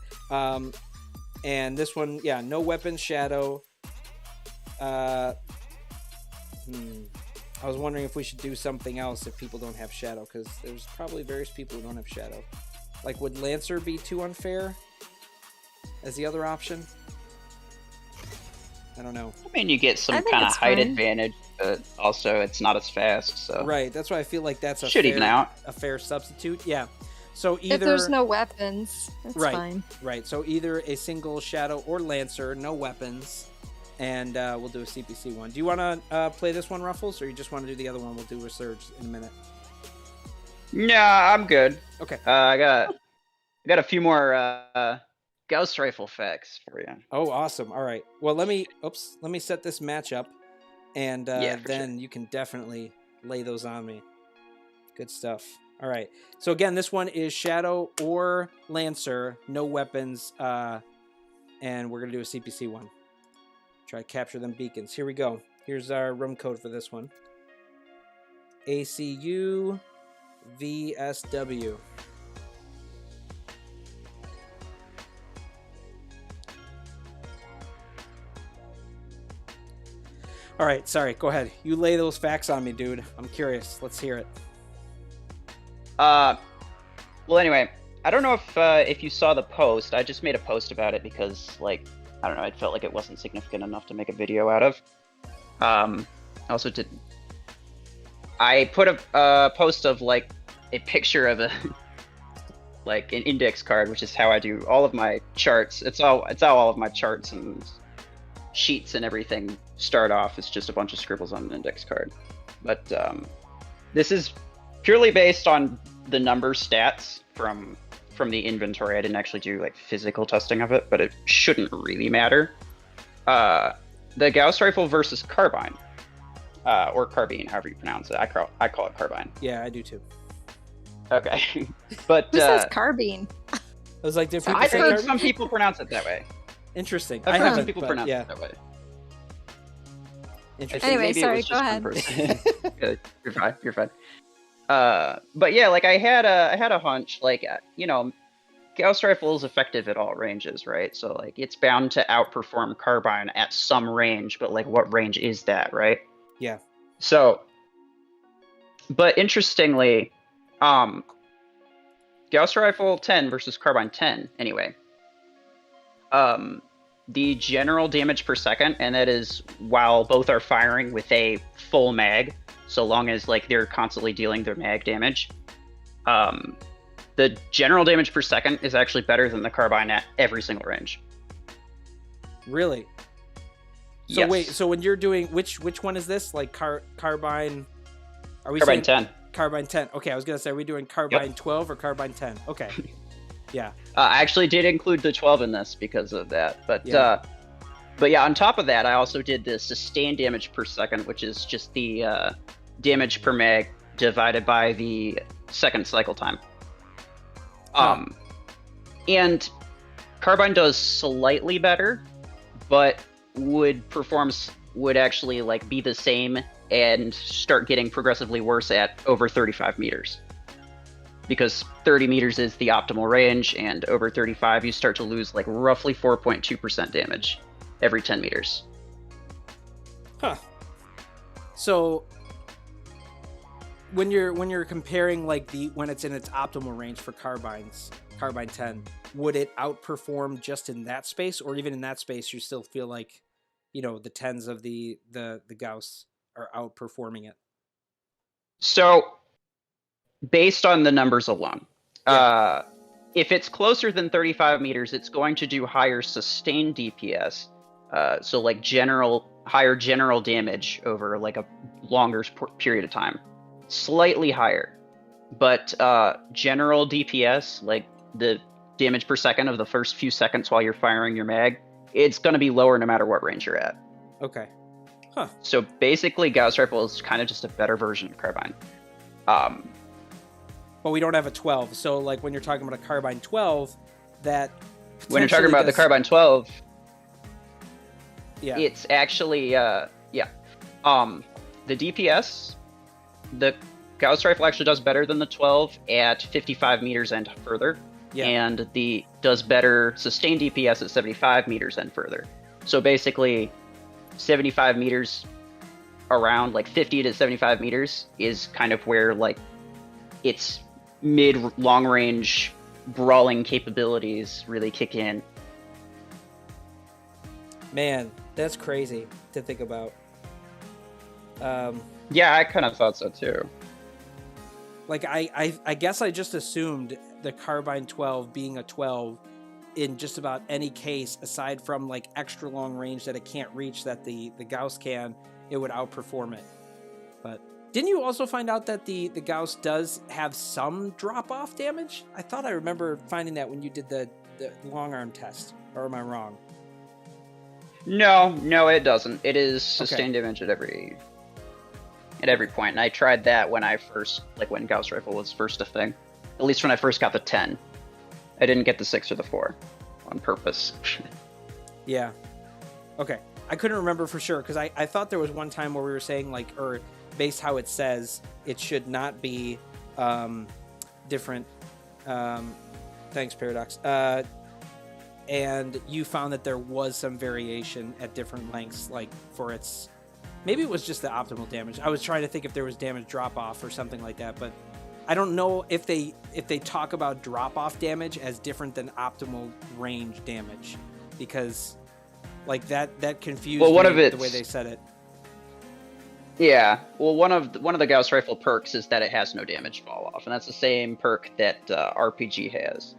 Speaker 1: And this one, yeah, no weapon shadow. I was wondering if we should do something else if people don't have shadow, because there's probably various people who don't have shadow. Like, would Lancer be too unfair as the other option? I don't know.
Speaker 3: I mean, you get some kind of height advantage, but also it's not as fast. So
Speaker 1: right, that's why I feel like that's
Speaker 3: even out.
Speaker 1: A fair substitute. Yeah. So either
Speaker 2: if there's no weapons, that's fine.
Speaker 1: Right. So either a single Shadow or Lancer, no weapons, and we'll do a CPC one. Do you want to play this one, Ruffles, or you just want to do the other one? We'll do Resurge in a minute.
Speaker 3: Nah, I'm good.
Speaker 1: Okay.
Speaker 3: I got a few more Gauss rifle facts for you.
Speaker 1: Oh, awesome. All right. Well, let me set this match up, and then you can definitely lay those on me. Good stuff. All right. So again, this one is Shadow or Lancer, no weapons, and we're going to do a CPC one. Try to capture them beacons. Here we go. Here's our room code for this one. ACU VSW. All right, sorry, go ahead. You lay those facts on me, dude. I'm curious. Let's hear it.
Speaker 3: Well, anyway, I don't know if you saw the post. I just made a post about it because, like, I don't know, I felt like it wasn't significant enough to make a video out of. Also didn't. I put a post of, like, a picture of a, like, an index card, which is how I do all of my charts. It's how all of my charts and sheets and everything start off. It's just a bunch of scribbles on an index card. But this is purely based on the number stats from the inventory. I didn't actually do like physical testing of it, but it shouldn't really matter. The Gauss rifle versus carbine, or carbine, however you pronounce it. I call it carbine.
Speaker 1: Yeah, I do too.
Speaker 3: Okay, but
Speaker 2: who says carbine?
Speaker 1: I was like,
Speaker 3: I've heard some people pronounce it that way.
Speaker 1: Interesting.
Speaker 3: I've heard some people pronounce it that way.
Speaker 1: Interesting.
Speaker 2: Anyway,
Speaker 3: maybe
Speaker 2: sorry,
Speaker 3: it was
Speaker 2: go
Speaker 3: just
Speaker 2: ahead.
Speaker 3: one person. You're fine. You're fine. But yeah, like I had a hunch, like, you know, Gauss rifle is effective at all ranges, right? So like it's bound to outperform carbine at some range, but like what range is that, right?
Speaker 1: Yeah.
Speaker 3: So, but interestingly, Gauss rifle 10 versus carbine 10 anyway. the general damage per second, and that is while both are firing with a full mag, so long as like they're constantly dealing their mag damage. The general damage per second is actually better than the carbine at every single range.
Speaker 1: Really? So
Speaker 3: Yes.
Speaker 1: wait, so when you're doing which one is this? Like carbine? Are we
Speaker 3: Carbine
Speaker 1: saying
Speaker 3: 10.
Speaker 1: Carbine 10? Okay, I was gonna say, are we doing carbine 12 or carbine 10? Okay, yeah.
Speaker 3: I actually did include the 12 in this because of that, but
Speaker 1: Yeah.
Speaker 3: but yeah, on top of that, I also did the sustained damage per second, which is just the damage per mag divided by the second cycle time. And carbine does slightly better, but would actually like be the same and start getting progressively worse at over 35 meters. Because 30 meters is the optimal range, and over 35 you start to lose like roughly 4.2% damage every 10 meters.
Speaker 1: Huh. So when you're comparing like when it's in its optimal range for carbine 10, would it outperform just in that space, or even in that space you still feel like, you know, the 10s of the Gauss are outperforming it?
Speaker 3: So based on the numbers alone, if it's closer than 35 meters, it's going to do higher sustained DPS. So like higher general damage over like a longer period of time, slightly higher, but general DPS, like the damage per second of the first few seconds while you're firing your mag, it's going to be lower no matter what range you're at.
Speaker 1: Okay. Huh.
Speaker 3: So basically, Gauss Rifle is kind of just a better version of carbine.
Speaker 1: But we don't have a 12. So like when you're talking about a carbine 12, that
Speaker 3: when you're talking about the carbine 12,
Speaker 1: yeah,
Speaker 3: it's actually the DPS, the Gauss Rifle actually does better than the 12 at 55 meters and further.
Speaker 1: Yeah.
Speaker 3: And does better sustained DPS at 75 meters and further. So basically 75 meters around, like 50 to 75 meters is kind of where like its mid long range brawling capabilities really kick in.
Speaker 1: Man, that's crazy to think about.
Speaker 3: Yeah, I kind of thought so too.
Speaker 1: Like I guess I just assumed the carbine 12 being a 12 in just about any case, aside from like extra long range that it can't reach that the Gauss can, it would outperform it. But didn't you also find out that the Gauss does have some drop off damage? I thought I remember finding that when you did the long arm test, or am I wrong?
Speaker 3: No, it doesn't. It is sustained damage at every point, and I tried that when when Gauss Rifle was first a thing. At least when I first got the 10. I didn't get the 6 or the 4 on purpose.
Speaker 1: Yeah. Okay. I couldn't remember for sure, because I thought there was one time where we were saying, like, or based how it says, it should not be different. Thanks, Paradox. And you found that there was some variation at different lengths, like for its... Maybe it was just the optimal damage. I was trying to think if there was damage drop-off or something like that, but I don't know if they talk about drop-off damage as different than optimal range damage, because like that confused me the way they said it.
Speaker 3: Yeah, well, one of the Gauss Rifle perks is that it has no damage fall off, and that's the same perk that RPG has.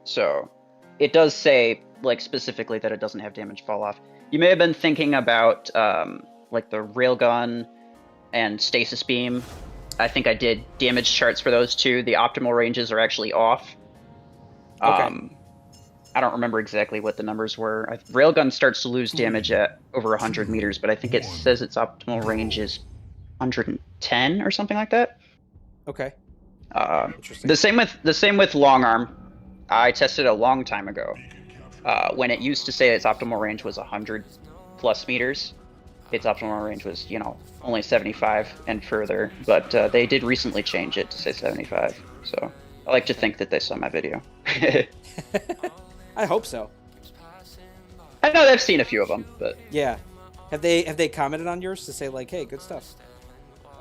Speaker 3: So it does say like specifically that it doesn't have damage fall off. You may have been thinking about like the railgun and stasis beam. I think I did damage charts for those two. The optimal ranges are actually off.
Speaker 1: Okay.
Speaker 3: I don't remember exactly what the numbers were. Railgun starts to lose damage at over 100 meters, but I think it says its optimal range is 110 or something like that.
Speaker 1: Okay.
Speaker 3: Interesting. The same with long arm. I tested a long time ago when it used to say its optimal range was 100 plus meters. Its optimal range was, only 75 and further, but they did recently change it to say 75. So I like to think that they saw my video.
Speaker 1: I hope so.
Speaker 3: I know they've seen a few of them, but
Speaker 1: yeah, have they commented on yours to say like, hey, good stuff?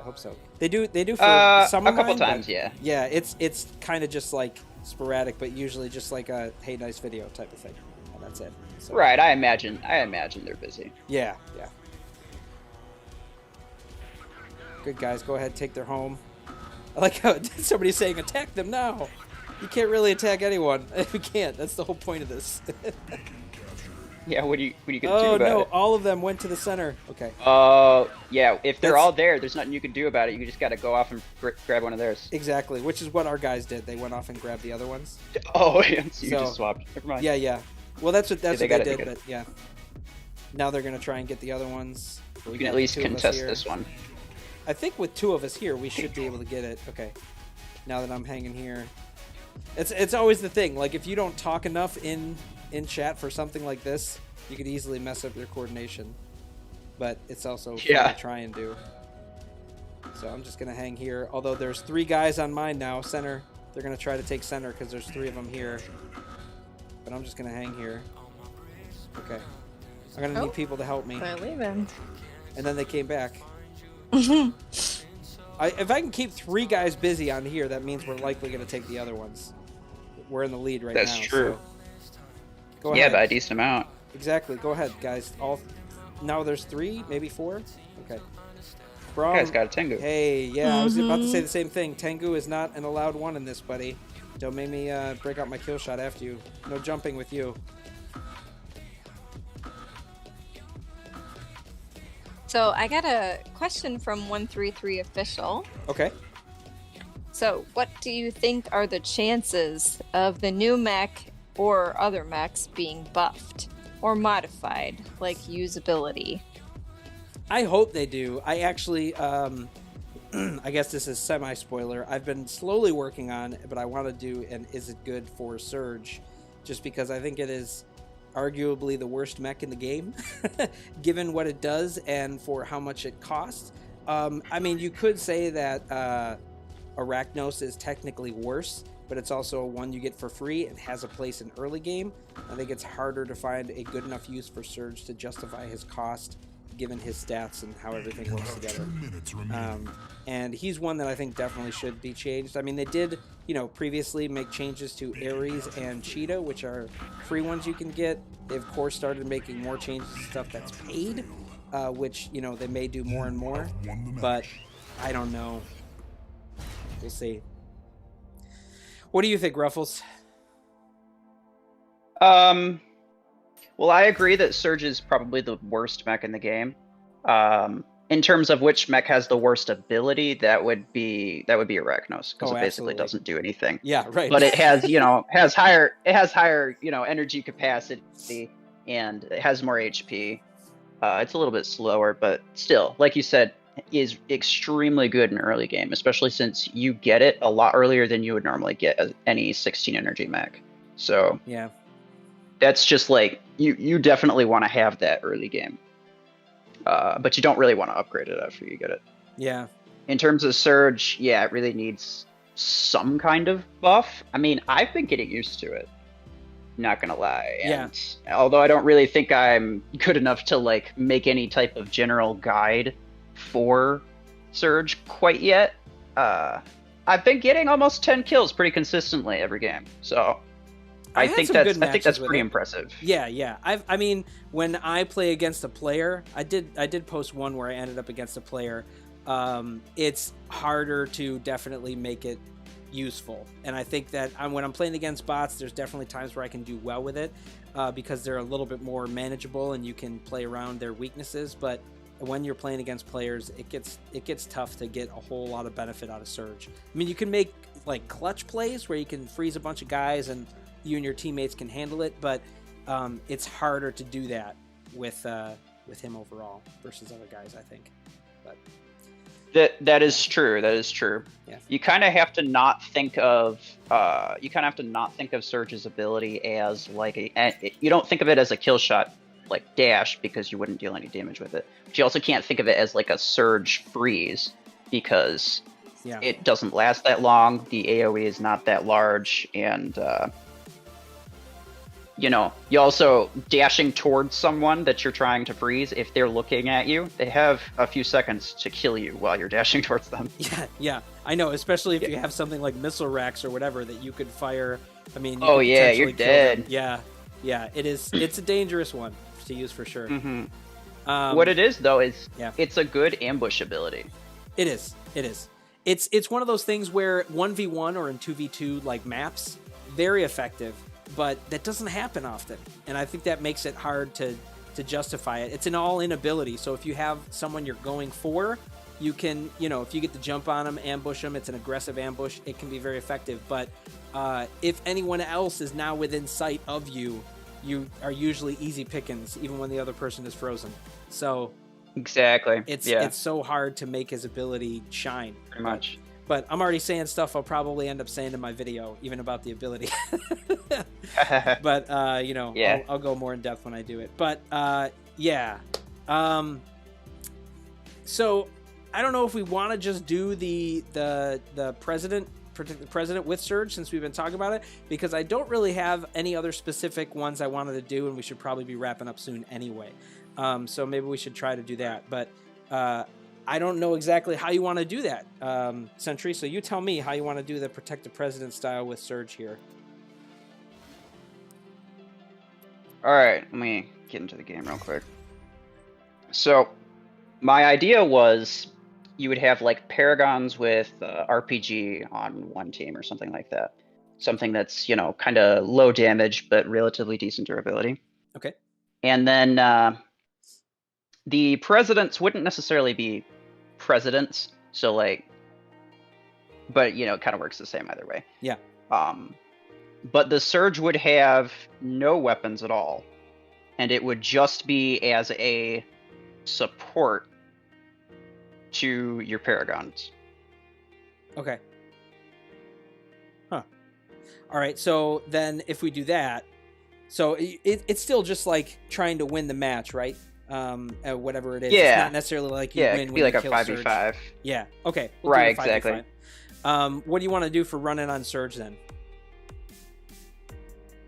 Speaker 1: I hope so. They do for some of
Speaker 3: a couple
Speaker 1: mine,
Speaker 3: times, yeah.
Speaker 1: Yeah, it's kind of just like sporadic, but usually just like a hey, nice video type of thing, and that's it. So.
Speaker 3: Right, I imagine they're busy.
Speaker 1: Yeah, yeah. Good guys, go ahead, take their home. I like how somebody's saying, attack them now. You can't really attack anyone. We can't. That's the whole point of this.
Speaker 3: Yeah, what are you gonna do
Speaker 1: Oh,
Speaker 3: about
Speaker 1: no,
Speaker 3: it?
Speaker 1: all of them went to the center. Okay.
Speaker 3: Yeah, if they're
Speaker 1: That's-
Speaker 3: all there, there's nothing you can do about it. You just gotta go off and grab one of theirs.
Speaker 1: Exactly, which is what our guys did. They went off and grabbed the other ones.
Speaker 3: Oh, yeah, so you
Speaker 1: So-
Speaker 3: just swapped. Never mind.
Speaker 1: Yeah, yeah. Well, that's what
Speaker 3: they
Speaker 1: they
Speaker 3: got it,
Speaker 1: did,
Speaker 3: they got
Speaker 1: but yeah. Now they're going to try and get the other ones.
Speaker 3: We can at least contest this one.
Speaker 1: I think with 2 of us here, we should be able to get it. Okay. Now that I'm hanging here. It's always the thing. Like, if you don't talk enough in chat for something like this, you could easily mess up your coordination. But it's also fun to try and do. So I'm just going to hang here. Although there's 3 guys on mine now. Center. They're going to try to take center because there's 3 of them here. But I'm just going to hang here. Okay. I'm going to need people to help me.
Speaker 2: They're leaving.
Speaker 1: And then they came back. If I can keep 3 guys busy on here, that means we're likely going to take the other ones. We're in the lead right now.
Speaker 3: That's true.
Speaker 1: So go ahead.
Speaker 3: Yeah, by a decent amount.
Speaker 1: Exactly. Go ahead, guys. Now there's 3, maybe 4. Okay. Braum,
Speaker 3: Guys got a Tengu.
Speaker 1: Hey, yeah, I was about to say the same thing. Tengu is not an allowed one in this, buddy. Don't make me break out my kill shot after you. No jumping with you.
Speaker 2: So I got a question from 133 Official.
Speaker 1: Okay.
Speaker 2: So what do you think are the chances of the new mech or other mechs being buffed or modified, like usability?
Speaker 1: I hope they do. I actually, I guess this is semi-spoiler. I've been slowly working on it, but I want to do an Is It Good for Surge, just because I think it is arguably the worst mech in the game, given what it does and for how much it costs. I mean, you could say that Arachnos is technically worse, but it's also one you get for free and has a place in early game. I think it's harder to find a good enough use for Surge to justify his cost, given his stats and how everything works together. And he's one that I think definitely should be changed. I mean, they did, previously make changes to Ares and Cheetah, which are free ones you can get. They've, of course, started making more changes to stuff that's paid, which, they may do more and more. But I don't know. We'll see. What do you think, Ruffles?
Speaker 3: Well, I agree that Surge is probably the worst mech in the game. In terms of which mech has the worst ability, that would be Arachnos, because it basically doesn't do anything.
Speaker 1: Yeah, right.
Speaker 3: But it has, has higher energy capacity, and it has more HP. It's a little bit slower, but still, like you said, is extremely good in early game, especially since you get it a lot earlier than you would normally get any 16 energy mech. So
Speaker 1: yeah,
Speaker 3: that's just like you definitely want to have that early game, but you don't really want to upgrade it after you get it.
Speaker 1: Yeah.
Speaker 3: In terms of Surge, yeah, it really needs some kind of buff. I mean, I've been getting used to it, not gonna lie. And although I don't really think I'm good enough to like make any type of general guide for Surge quite yet, I've been getting almost 10 kills pretty consistently every game. So I think that's pretty impressive.
Speaker 1: Yeah, yeah. I mean, when I play against a player, I did post one where I ended up against a player. It's harder to definitely make it useful, and I think that when I'm playing against bots, there's definitely times where I can do well with it because they're a little bit more manageable and you can play around their weaknesses. But when you're playing against players, it gets tough to get a whole lot of benefit out of Surge. I mean, you can make like clutch plays where you can freeze a bunch of guys and you and your teammates can handle it, but it's harder to do that with him overall versus other guys, I think. But
Speaker 3: that is true. That is true.
Speaker 1: Yeah.
Speaker 3: You kind of have to not think of Surge's ability as like you don't think of it as a kill shot like dash because you wouldn't deal any damage with it. But you also can't think of it as like a Surge freeze because it doesn't last that long. The AoE is not that large, and you also dashing towards someone that you're trying to freeze. If they're looking at you, they have a few seconds to kill you while you're dashing towards them.
Speaker 1: Yeah, I know. Especially if you have something like missile racks or whatever that you could fire. I mean,
Speaker 3: you're dead.
Speaker 1: Yeah, Yeah, it is. It's a dangerous one to use for sure.
Speaker 3: What it is though is
Speaker 1: Yeah.
Speaker 3: it's a good ambush ability.
Speaker 1: It is. It is. It's one of those things where 1v1 or in 2v2 like maps, very effective, but that doesn't happen often. And I think that makes it hard to justify it. It's an all-in ability. So if you have someone you're going for, you can, you know, if you get to jump on them, ambush them, it's an aggressive ambush, it can be very effective. But if anyone else is now within sight of you, you are usually easy pickings, even when the other person is frozen. So
Speaker 3: Exactly.
Speaker 1: it's so hard to make his ability shine.
Speaker 3: Pretty much.
Speaker 1: But I'm already saying stuff I'll probably end up saying in my video, even about the ability. But, you know,
Speaker 3: Yeah.
Speaker 1: I'll go more in depth when I do it. But, yeah. So, I don't know if we want to just do the president, protect the president with Surge, since we've been talking about it, because I don't really have any other specific ones I wanted to do, and we should probably be wrapping up soon anyway. So maybe we should try to do that. But, I don't know exactly how you want to do that, Sentry. So you tell me how you want to do the Protect the President style with Surge here.
Speaker 3: All right, let me get into the game real quick. So, my idea was you would have like Paragons with RPG on one team or something like that. Something that's, you know, kind of low damage but relatively decent durability.
Speaker 1: Okay.
Speaker 3: And then the presidents wouldn't necessarily be presidents, so like, but you know, it kind of works the same either way.
Speaker 1: Yeah.
Speaker 3: But the Surge would have no weapons at all, and it would just be as a support to your Paragons.
Speaker 1: Okay. Huh. All right. So then if we do that, so it's still just like trying to win the match, right? Whatever it is.
Speaker 3: Yeah.
Speaker 1: It's not necessarily like you
Speaker 3: Yeah,
Speaker 1: win
Speaker 3: it could
Speaker 1: when
Speaker 3: be like
Speaker 1: you
Speaker 3: a
Speaker 1: kill
Speaker 3: 5v5.
Speaker 1: Surge. Yeah. Okay. We'll
Speaker 3: Right,
Speaker 1: do a 5v5.
Speaker 3: exactly.
Speaker 1: What do you want to do for running on Surge then?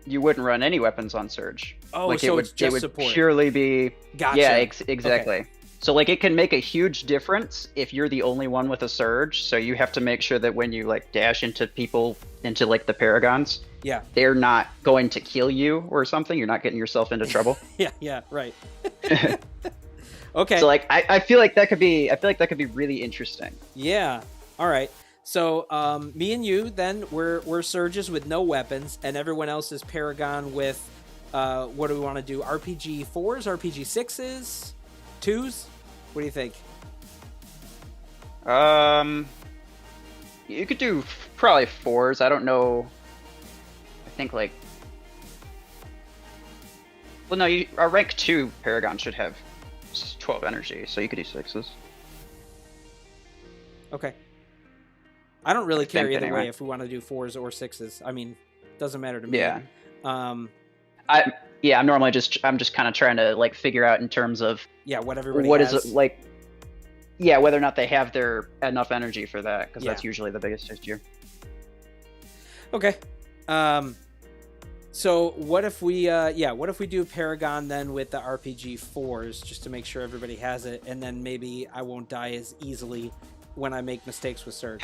Speaker 3: You wouldn't run any weapons on Surge.
Speaker 1: Oh,
Speaker 3: like,
Speaker 1: so
Speaker 3: it
Speaker 1: it's just
Speaker 3: would
Speaker 1: support.
Speaker 3: purely be...
Speaker 1: Gotcha.
Speaker 3: Yeah, exactly. Okay. So like it can make a huge difference if you're the only one with a Surge, so you have to make sure that when you like dash into people, into like the Paragons,
Speaker 1: yeah,
Speaker 3: they're not going to kill you or something. You're not getting yourself into trouble.
Speaker 1: yeah, right. Okay.
Speaker 3: So like I feel like that could be really interesting.
Speaker 1: Yeah. All right. So me and you then we're Surges with no weapons, and everyone else is Paragon with what do we want to do? RPG 4s, RPG 6s, 2s? What do you think?
Speaker 3: You could do probably 4s. I don't know. I think like, well, no, a rank 2 Paragon should have 12 energy, so you could do 6s.
Speaker 1: Okay. I don't really care either
Speaker 3: anyway.
Speaker 1: way if we want to do 4s or 6s. I mean, doesn't matter to me.
Speaker 3: Yeah.
Speaker 1: I'm
Speaker 3: normally I'm just kind of trying to like figure out in terms of
Speaker 1: what everybody
Speaker 3: what
Speaker 1: has.
Speaker 3: is it like. Yeah, whether or not they have their enough energy for that, because
Speaker 1: Yeah.
Speaker 3: that's usually the biggest issue.
Speaker 1: Okay. So what if we do Paragon then with the RPG 4s, just to make sure everybody has it, and then maybe I won't die as easily when I make mistakes with Surge.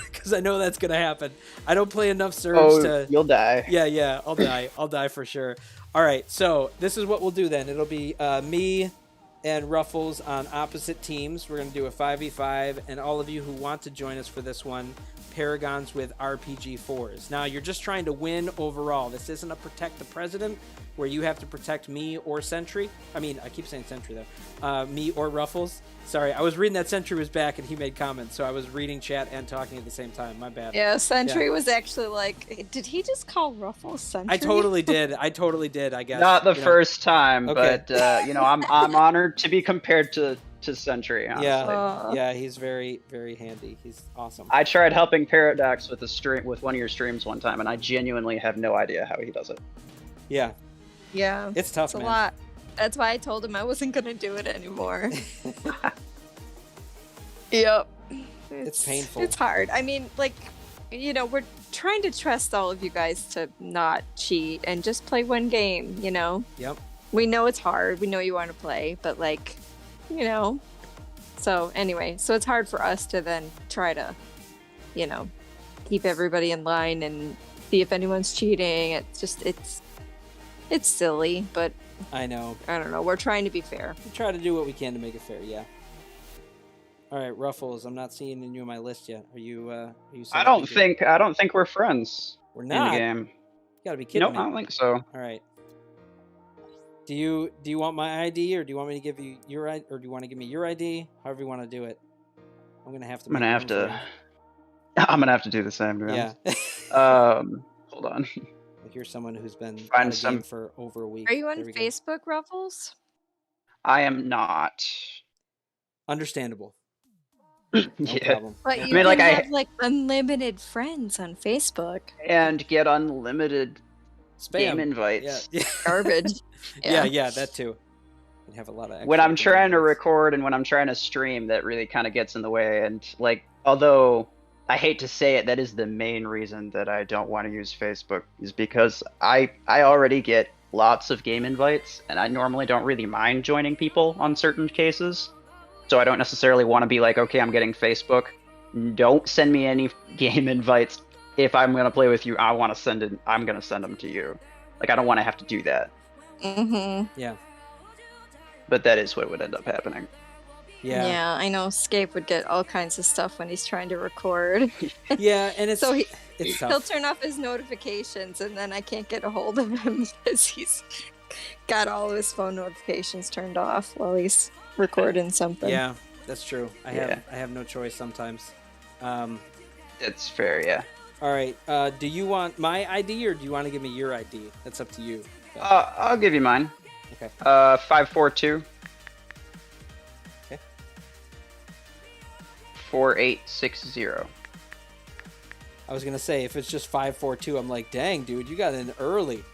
Speaker 1: Because I know that's gonna happen. I don't play enough Surge to...
Speaker 3: You'll die.
Speaker 1: Yeah, I'll die. I'll die for sure. All right, so this is what we'll do then. It'll be me and Ruffles on opposite teams. We're gonna do a 5v5, and all of you who want to join us for this one, Paragons with RPG 4s. Now, you're just trying to win overall. This isn't a Protect the President, where you have to protect me or Sentry. I mean, I keep saying Sentry, though. Me or Ruffles. Sorry, I was reading that Sentry was back, and he made comments, so I was reading chat and talking at the same time. My bad.
Speaker 2: Yeah, Sentry was actually like, did he just call Ruffles Sentry?
Speaker 1: I totally did, I guess.
Speaker 3: Not the first time,
Speaker 1: Okay.
Speaker 3: but I'm honored to be compared to Sentry. Honestly.
Speaker 1: Yeah, he's very, very handy. He's awesome.
Speaker 3: I tried helping Paradox with one of your streams one time, and I genuinely have no idea how he does it.
Speaker 1: Yeah,
Speaker 2: it's
Speaker 1: tough,
Speaker 2: a
Speaker 1: man.
Speaker 2: lot. That's why I told him I wasn't gonna do it anymore. Yep.
Speaker 1: It's painful.
Speaker 2: It's hard. I mean, like, we're trying to trust all of you guys to not cheat and just play one game,
Speaker 1: Yep.
Speaker 2: We know it's hard. We know you want to play, but like, So anyway, so it's hard for us to then try to, keep everybody in line and see if anyone's cheating. It's It's silly, but
Speaker 1: I know.
Speaker 2: I don't know. We're trying to be fair.
Speaker 1: We try to do what we can to make it fair. Yeah. All right, Ruffles. I'm not seeing you on my list yet. Are you? Set
Speaker 3: I
Speaker 1: up
Speaker 3: don't
Speaker 1: with
Speaker 3: think I don't think we're friends
Speaker 1: We're
Speaker 3: in the
Speaker 1: not.
Speaker 3: game.
Speaker 1: You gotta be kidding
Speaker 3: Nope,
Speaker 1: me.
Speaker 3: I don't think so.
Speaker 1: All right. Do you want my ID, or do you want me to give you your ID, or do you want to give me your ID? However you want to do it. I'm gonna have to.
Speaker 3: I'm gonna have to. I'm gonna have to do the same. To be
Speaker 1: Yeah.
Speaker 3: Hold on.
Speaker 1: Here's someone who's been
Speaker 3: Find
Speaker 1: on a
Speaker 3: some-
Speaker 1: game for over a week.
Speaker 2: Are you on
Speaker 1: There we go.
Speaker 2: Facebook, Ruffles?
Speaker 3: I am not.
Speaker 1: Understandable.
Speaker 3: Yeah.
Speaker 1: No problem.
Speaker 2: But
Speaker 1: Yeah.
Speaker 2: you
Speaker 3: mean, like,
Speaker 2: can
Speaker 3: I-
Speaker 2: have like unlimited friends on Facebook.
Speaker 3: And get unlimited
Speaker 1: Spam.
Speaker 3: game invites.
Speaker 1: Yeah.
Speaker 2: Garbage.
Speaker 1: Yeah, that too. And have a lot of.
Speaker 3: When
Speaker 1: extra
Speaker 3: I'm
Speaker 1: game
Speaker 3: trying to
Speaker 1: invites.
Speaker 3: record and when I'm trying to stream, that really kind of gets in the way. And like, although I hate to say it, that is the main reason that I don't want to use Facebook, is because I already get lots of game invites, and I normally don't really mind joining people on certain cases. So I don't necessarily want to be like, okay, I'm getting Facebook. Don't send me any game invites. If I'm gonna play with you, I'm gonna send them to you. Like, I don't want to have to do that.
Speaker 2: Mm-hmm.
Speaker 1: Yeah.
Speaker 3: But that is what would end up happening.
Speaker 1: Yeah.
Speaker 2: I know Scape would get all kinds of stuff when he's trying to record.
Speaker 1: Yeah, and it's
Speaker 2: So
Speaker 1: it's
Speaker 2: He'll
Speaker 1: tough.
Speaker 2: turn off his notifications, and then I can't get a hold of him because he's got all of his phone notifications turned off while he's recording something.
Speaker 1: Yeah, that's true. I
Speaker 3: Yeah.
Speaker 1: have no choice sometimes.
Speaker 3: That's fair, yeah.
Speaker 1: All right. Do you want my ID, or do you want to give me your ID? That's up to you.
Speaker 3: I'll give you mine.
Speaker 1: Okay.
Speaker 3: 542.
Speaker 1: Okay.
Speaker 3: 4860.
Speaker 1: I was gonna say, if it's just 542, I'm like, dang, dude, you got in early.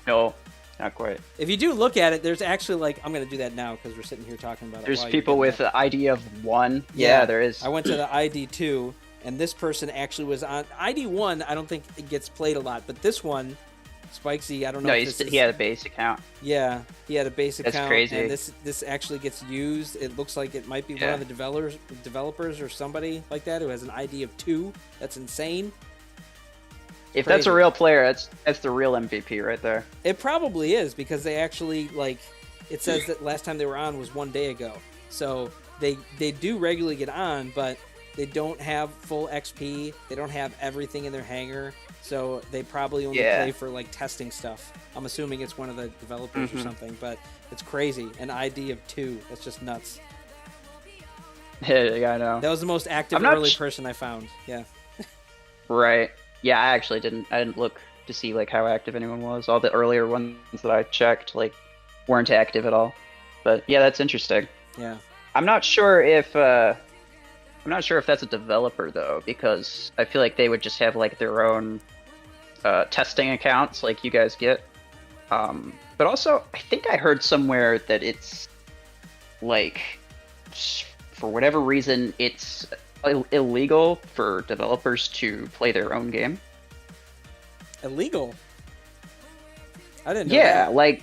Speaker 3: No, not quite.
Speaker 1: If you do look at it, there's actually, like, I'm gonna do that now because we're sitting here talking about it.
Speaker 3: There's
Speaker 1: while you're
Speaker 3: people
Speaker 1: doing
Speaker 3: with
Speaker 1: that.
Speaker 3: an ID of 1. Yeah, there is.
Speaker 1: I went to the ID 2, and this person actually was on ID 1. I don't think it gets played a lot, but this one, Spikesy, I don't know.
Speaker 3: No,
Speaker 1: if this is,
Speaker 3: he had a base account.
Speaker 1: Yeah, he had a base
Speaker 3: That's
Speaker 1: account.
Speaker 3: crazy.
Speaker 1: And this actually gets used. It looks like it might be one
Speaker 3: Yeah.
Speaker 1: of the developers or somebody like that who has an ID of 2. That's insane.
Speaker 3: If that's a
Speaker 1: Crazy.
Speaker 3: real player, that's the real MVP right there.
Speaker 1: It probably is, because they actually, like, it says that last time they were on was 1 day ago. So they do regularly get on, but they don't have full XP. They don't have everything in their hangar. So they probably only
Speaker 3: Yeah.
Speaker 1: play for, like, testing stuff. I'm assuming it's one of the developers or
Speaker 3: Mhm.
Speaker 1: something, but it's crazy. An ID of 2. That's just nuts.
Speaker 3: Yeah, I know.
Speaker 1: That was the most active
Speaker 3: I'm not
Speaker 1: early
Speaker 3: sh-
Speaker 1: person I found. Yeah.
Speaker 3: Right. Yeah, I actually didn't look to see like how active anyone was. All the earlier ones that I checked like weren't active at all. But yeah, that's interesting.
Speaker 1: Yeah.
Speaker 3: I'm not sure if that's a developer though, because I feel like they would just have like their own testing accounts like you guys get. But also, I think I heard somewhere that it's like, for whatever reason, it's illegal for developers to play their own game.
Speaker 1: Illegal. I didn't know
Speaker 3: Yeah,
Speaker 1: that.
Speaker 3: like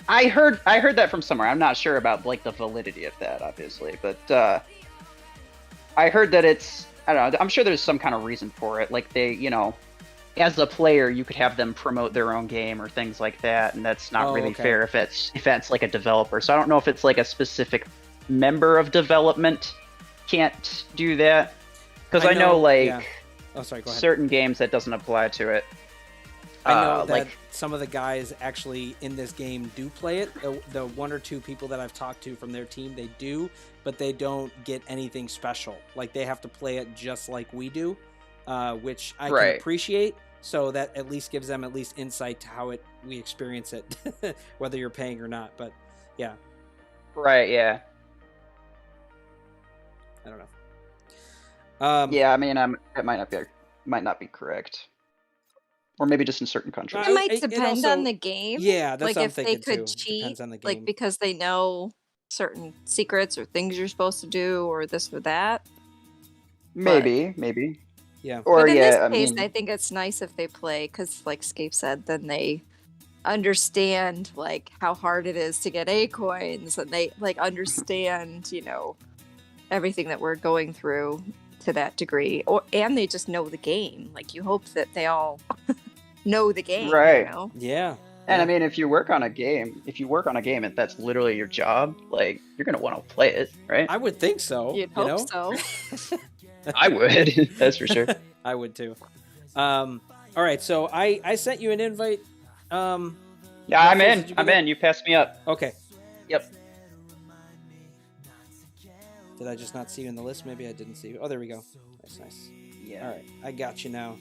Speaker 3: I heard that from somewhere. I'm not sure about like the validity of that, obviously, but I heard that it's, I don't know, I'm sure there's some kind of reason for it. Like they, as a player, you could have them promote their own game or things like that, and that's not really
Speaker 1: okay.
Speaker 3: fair if it's like a developer. So I don't know if it's like a specific member of development can't do that, because I know like
Speaker 1: yeah. Oh, sorry. Go ahead.
Speaker 3: certain games that doesn't apply to it.
Speaker 1: I know that
Speaker 3: like
Speaker 1: some of the guys actually in this game do play it. The 1 or 2 people that I've talked to from their team, they do, but they don't get anything special. Like, they have to play it just like we do, which I
Speaker 3: Right.
Speaker 1: can appreciate. So that at least gives them at least insight to how we experience it, whether you're paying or not. But yeah,
Speaker 3: right, yeah.
Speaker 1: I don't know.
Speaker 3: Yeah, I mean, it might not be correct, or maybe just in certain countries.
Speaker 2: It might
Speaker 1: It
Speaker 2: depend
Speaker 1: also-
Speaker 2: on the game.
Speaker 1: Yeah, that's
Speaker 2: like
Speaker 1: what I'm
Speaker 2: if they
Speaker 1: thinking
Speaker 2: could
Speaker 1: too. It
Speaker 2: cheat,
Speaker 1: depends on the game.
Speaker 2: like because they know certain secrets or things you're supposed to do or this or that.
Speaker 3: Maybe.
Speaker 1: Yeah.
Speaker 3: Or
Speaker 2: But in
Speaker 3: yeah,
Speaker 2: this case,
Speaker 3: I mean,
Speaker 2: I think it's nice if they play because, like Scape said, then they understand like how hard it is to get A coins, and they like understand, everything that we're going through to that degree, and they just know the game. Like you hope that they all know the game,
Speaker 3: Right.
Speaker 2: you know?
Speaker 1: Yeah.
Speaker 3: And
Speaker 1: yeah.
Speaker 3: I mean, if you work on a game and that's literally your job, like you're gonna want to play it, right?
Speaker 1: I would think so.
Speaker 2: You'd
Speaker 1: you
Speaker 2: hope
Speaker 1: know?
Speaker 2: so.
Speaker 3: I would. That's for sure.
Speaker 1: I would too. All right, so I sent you an invite.
Speaker 3: Yeah, I'm
Speaker 1: Ruffles,
Speaker 3: in.
Speaker 1: did you get
Speaker 3: I'm
Speaker 1: it?
Speaker 3: in. You passed me up.
Speaker 1: Okay.
Speaker 3: Yep.
Speaker 1: Did I just not see you in the list? Maybe I didn't see you. Oh, there we go. Nice.
Speaker 3: Yeah.
Speaker 1: All right, I got you now.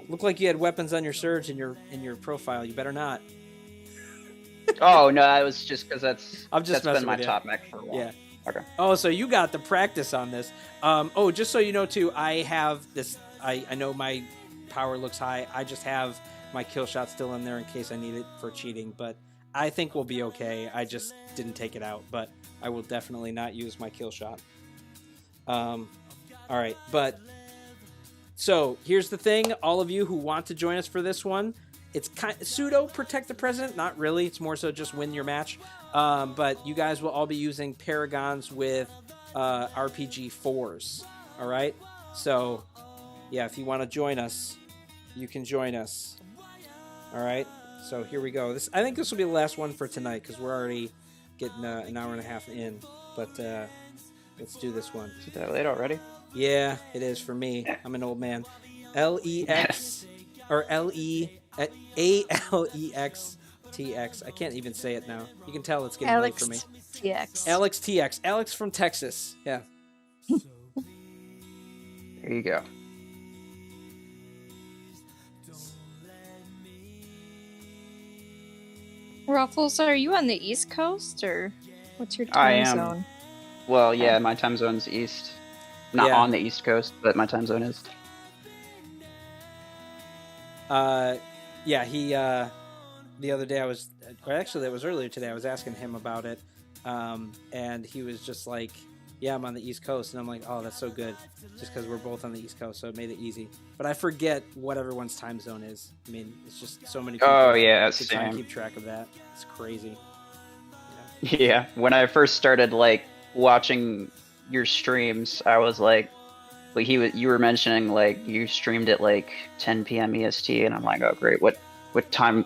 Speaker 1: Looked like you had weapons on your surge in your profile. You better not.
Speaker 3: Oh no, that was just because
Speaker 1: I'm just
Speaker 3: that's been
Speaker 1: messing
Speaker 3: my
Speaker 1: with you.
Speaker 3: top mech for a while.
Speaker 1: Yeah.
Speaker 3: Okay.
Speaker 1: Oh, so you got the practice on this. Oh, just so you know too, I have this. I know my power looks high. I just have my kill shot still in there in case I need it for cheating. But I think we'll be okay. I just didn't take it out, but I will definitely not use my kill shot. All right, but so here's the thing: all of you who want to join us for this one, it's kind of pseudo protect the president. Not really. It's more so just win your match. But you guys will all be using Paragons with RPG 4s. All right. So yeah, if you want to join us, you can join us. All right. So here we go. I think this will be the last one for tonight because we're already getting an hour and a half in. But let's do this one.
Speaker 3: Is it that late already?
Speaker 1: Yeah, it is for me. I'm an old man. LEX or ALEXTX. I can't even say it now. You can tell it's getting late for me.
Speaker 2: TX.
Speaker 1: Alex TX. Alex from Texas. Yeah.
Speaker 3: There you go.
Speaker 2: Ruffles, are you on the East Coast or what's your
Speaker 3: I
Speaker 2: time
Speaker 3: am.
Speaker 2: zone?
Speaker 3: Well, yeah, my time zone's east. Not
Speaker 1: Yeah.
Speaker 3: on the East Coast, but my time zone is.
Speaker 1: Yeah, he the other day it was earlier today, I was asking him about it. And he was just like, yeah, I'm on the East Coast. And I'm like, oh, that's so good. Just because we're both on the East Coast, so it made it easy. But I forget what everyone's time zone is. I mean, it's just so many people
Speaker 3: Oh yeah,
Speaker 1: to try and
Speaker 3: same.
Speaker 1: keep track of that. It's crazy.
Speaker 3: Yeah, when I first started like watching your streams, I was like you were mentioning like you streamed at like 10 p.m. EST, and I'm like, oh great, what time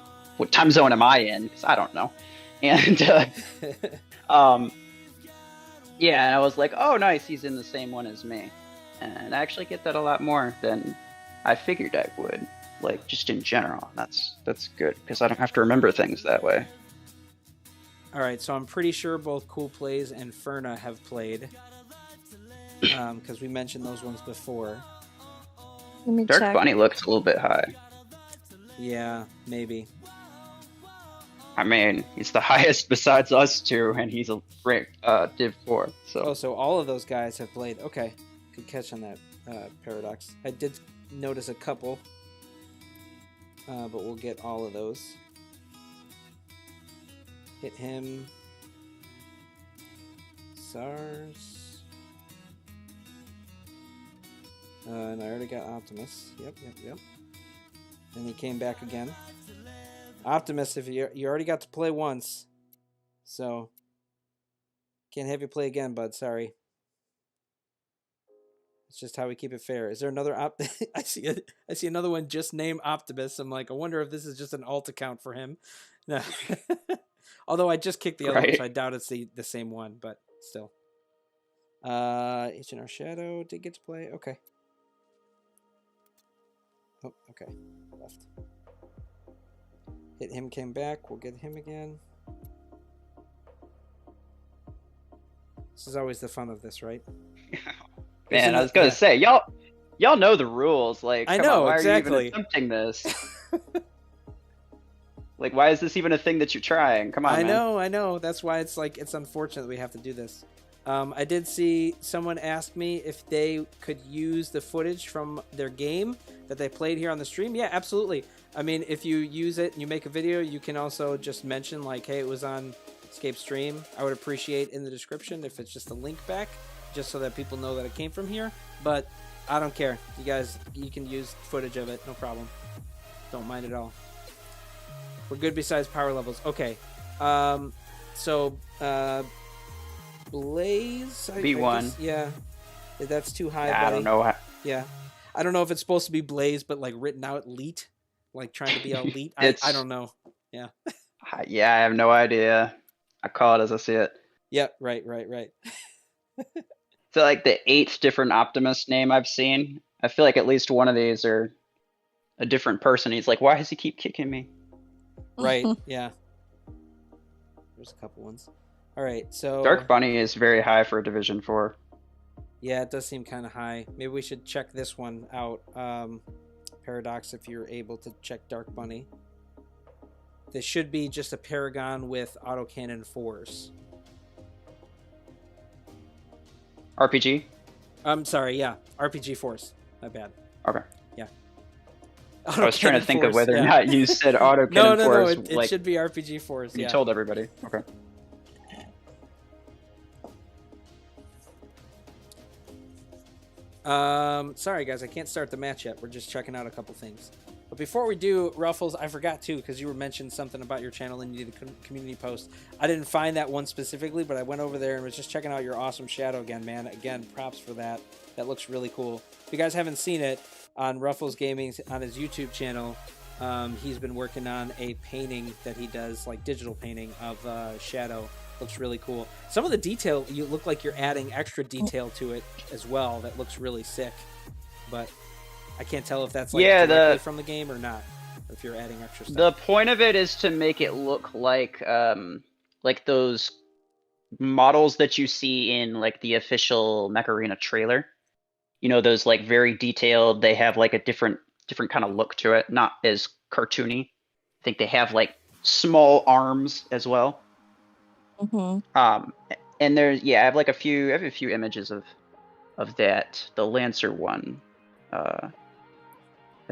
Speaker 3: zone am I in? Because I don't know. And yeah, and I was like, oh nice, he's in the same one as me, and I actually get that a lot more than I figured I would. Like just in general, that's good because I don't have to remember things that way.
Speaker 1: All right, so I'm pretty sure both Cool Plays and Ferna have played, because we mentioned those ones before.
Speaker 2: Let me
Speaker 3: Dark
Speaker 2: check.
Speaker 3: Bunny looks a little bit high.
Speaker 1: Yeah, maybe.
Speaker 3: I mean, he's the highest besides us two, and he's a rank Div 4. So
Speaker 1: Oh, so all of those guys have played. Okay, good catch on that, Paradox. I did notice a couple, but we'll get all of those. Hit him. SARS. And I already got Optimus. Yep. And he came back again. Optimus, if you already got to play once, so can't have you play again, bud. Sorry. It's just how we keep it fair. Is there another I see another one just named Optimus. I'm like, I wonder if this is just an alt account for him. No. Although I just kicked the other one, so I doubt it's the same one, but still. H&R Shadow did get to play. Okay. Oh, okay. Left. Hit him, came back. We'll get him again. This is always the fun of this, right?
Speaker 3: man, I was gonna say y'all know the rules. Like,
Speaker 1: I
Speaker 3: come
Speaker 1: know,
Speaker 3: on, why
Speaker 1: exactly.
Speaker 3: are you even attempting this? Like, why is this even a thing that you're trying? Come on, man.
Speaker 1: I know. That's why it's like it's unfortunate that we have to do this. I did see someone ask me if they could use the footage from their game that they played here on the stream. Yeah, absolutely. I mean, if you use it and you make a video, you can also just mention like, hey, it was on Escape Stream. I would appreciate in the description if it's just a link back, just so that people know that it came from here. But I don't care. You guys, you can use footage of it. No problem. Don't mind at all. We're good besides power levels. Okay. So, Blaze?
Speaker 3: B1.
Speaker 1: Guess, yeah. That's too high,
Speaker 3: I
Speaker 1: buddy.
Speaker 3: don't know.
Speaker 1: Yeah. I don't know if it's supposed to be Blaze, but like written out Leet. like trying to be elite. I
Speaker 3: It's-
Speaker 1: don't know. Yeah.
Speaker 3: Yeah, I have no idea. I call it as I see it.
Speaker 1: Yep. Right.
Speaker 3: So like the 8th different Optimus name I've seen, I feel like at least one of these are a different person. He's like, why does he keep kicking me?
Speaker 1: Right. Yeah. There's a couple ones. All right. So
Speaker 3: Dark Bunny is very high for a Division 4.
Speaker 1: yeah, it does seem kind of high. Maybe we should check this one out. Paradox, if you're able to check Dark Bunny. This should be just a Paragon with autocannon force.
Speaker 3: RPG?
Speaker 1: I'm sorry, yeah. RPG force. My bad.
Speaker 3: Okay.
Speaker 1: Yeah.
Speaker 3: I was trying to
Speaker 1: Autocannon
Speaker 3: think of
Speaker 1: force,
Speaker 3: whether or
Speaker 1: yeah.
Speaker 3: not you said autocannon
Speaker 1: No,
Speaker 3: force.
Speaker 1: it
Speaker 3: like,
Speaker 1: should be RPG force,
Speaker 3: you
Speaker 1: yeah.
Speaker 3: told everybody. Okay.
Speaker 1: Sorry guys, I can't start the match yet. We're just checking out a couple things. But before we do, Ruffles, I forgot too, because you were mentioning something about your channel and you did a community post. I didn't find that one specifically, but I went over there and was just checking out your awesome shadow again, man. Again, props for that. That looks really cool. If you guys haven't seen it, on Ruffles Gaming, on his YouTube channel, he's been working on a painting that he does, like digital painting of Shadow. Looks really cool. Some of the detail, you look like you're adding extra detail to it as well. That looks really sick. But I can't tell if that's like directly from the game or not, or if you're adding extra stuff.
Speaker 3: The point of it is to make it look like those models that you see in like the official Mech Arena trailer. You know, those like very detailed. They have like a different kind of look to it, not as cartoony. I think they have like small arms as well.
Speaker 2: Mm-hmm.
Speaker 3: And there's I have like a few images of that. The Lancer one, I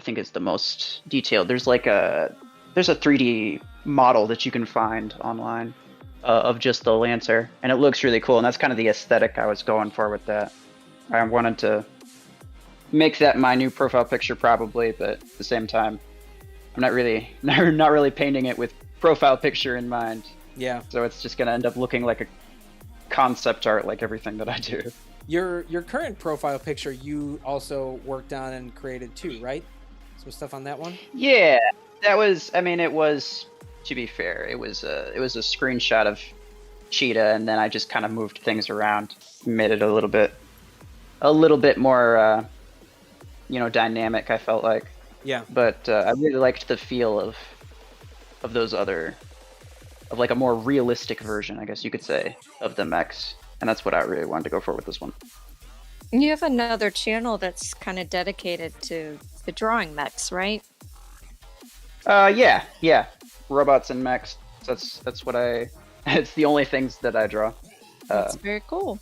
Speaker 3: think is the most detailed. There's like a 3D model that you can find online of just the Lancer, and it looks really cool. And that's kind of the aesthetic I was going for with that. I wanted to make that my new profile picture probably, but at the same time, I'm not really painting it with profile picture in mind.
Speaker 1: Yeah.
Speaker 3: So it's just gonna end up looking like a concept art, like everything that I do.
Speaker 1: Your current profile picture you also worked on and created too, right? Some stuff on that one?
Speaker 3: Yeah, that was. I mean, it was. To be fair, it was a screenshot of Cheetah, and then I just kind of moved things around, made it a little bit more, dynamic. I felt like.
Speaker 1: Yeah.
Speaker 3: But I really liked the feel of those other, of like a more realistic version, I guess you could say, of the mechs, and that's what I really wanted to go for with this one.
Speaker 2: You have another channel that's kind of dedicated to the drawing mechs, right?
Speaker 3: Yeah. Robots and mechs. That's what I. It's the only things that I draw.
Speaker 2: That's very cool.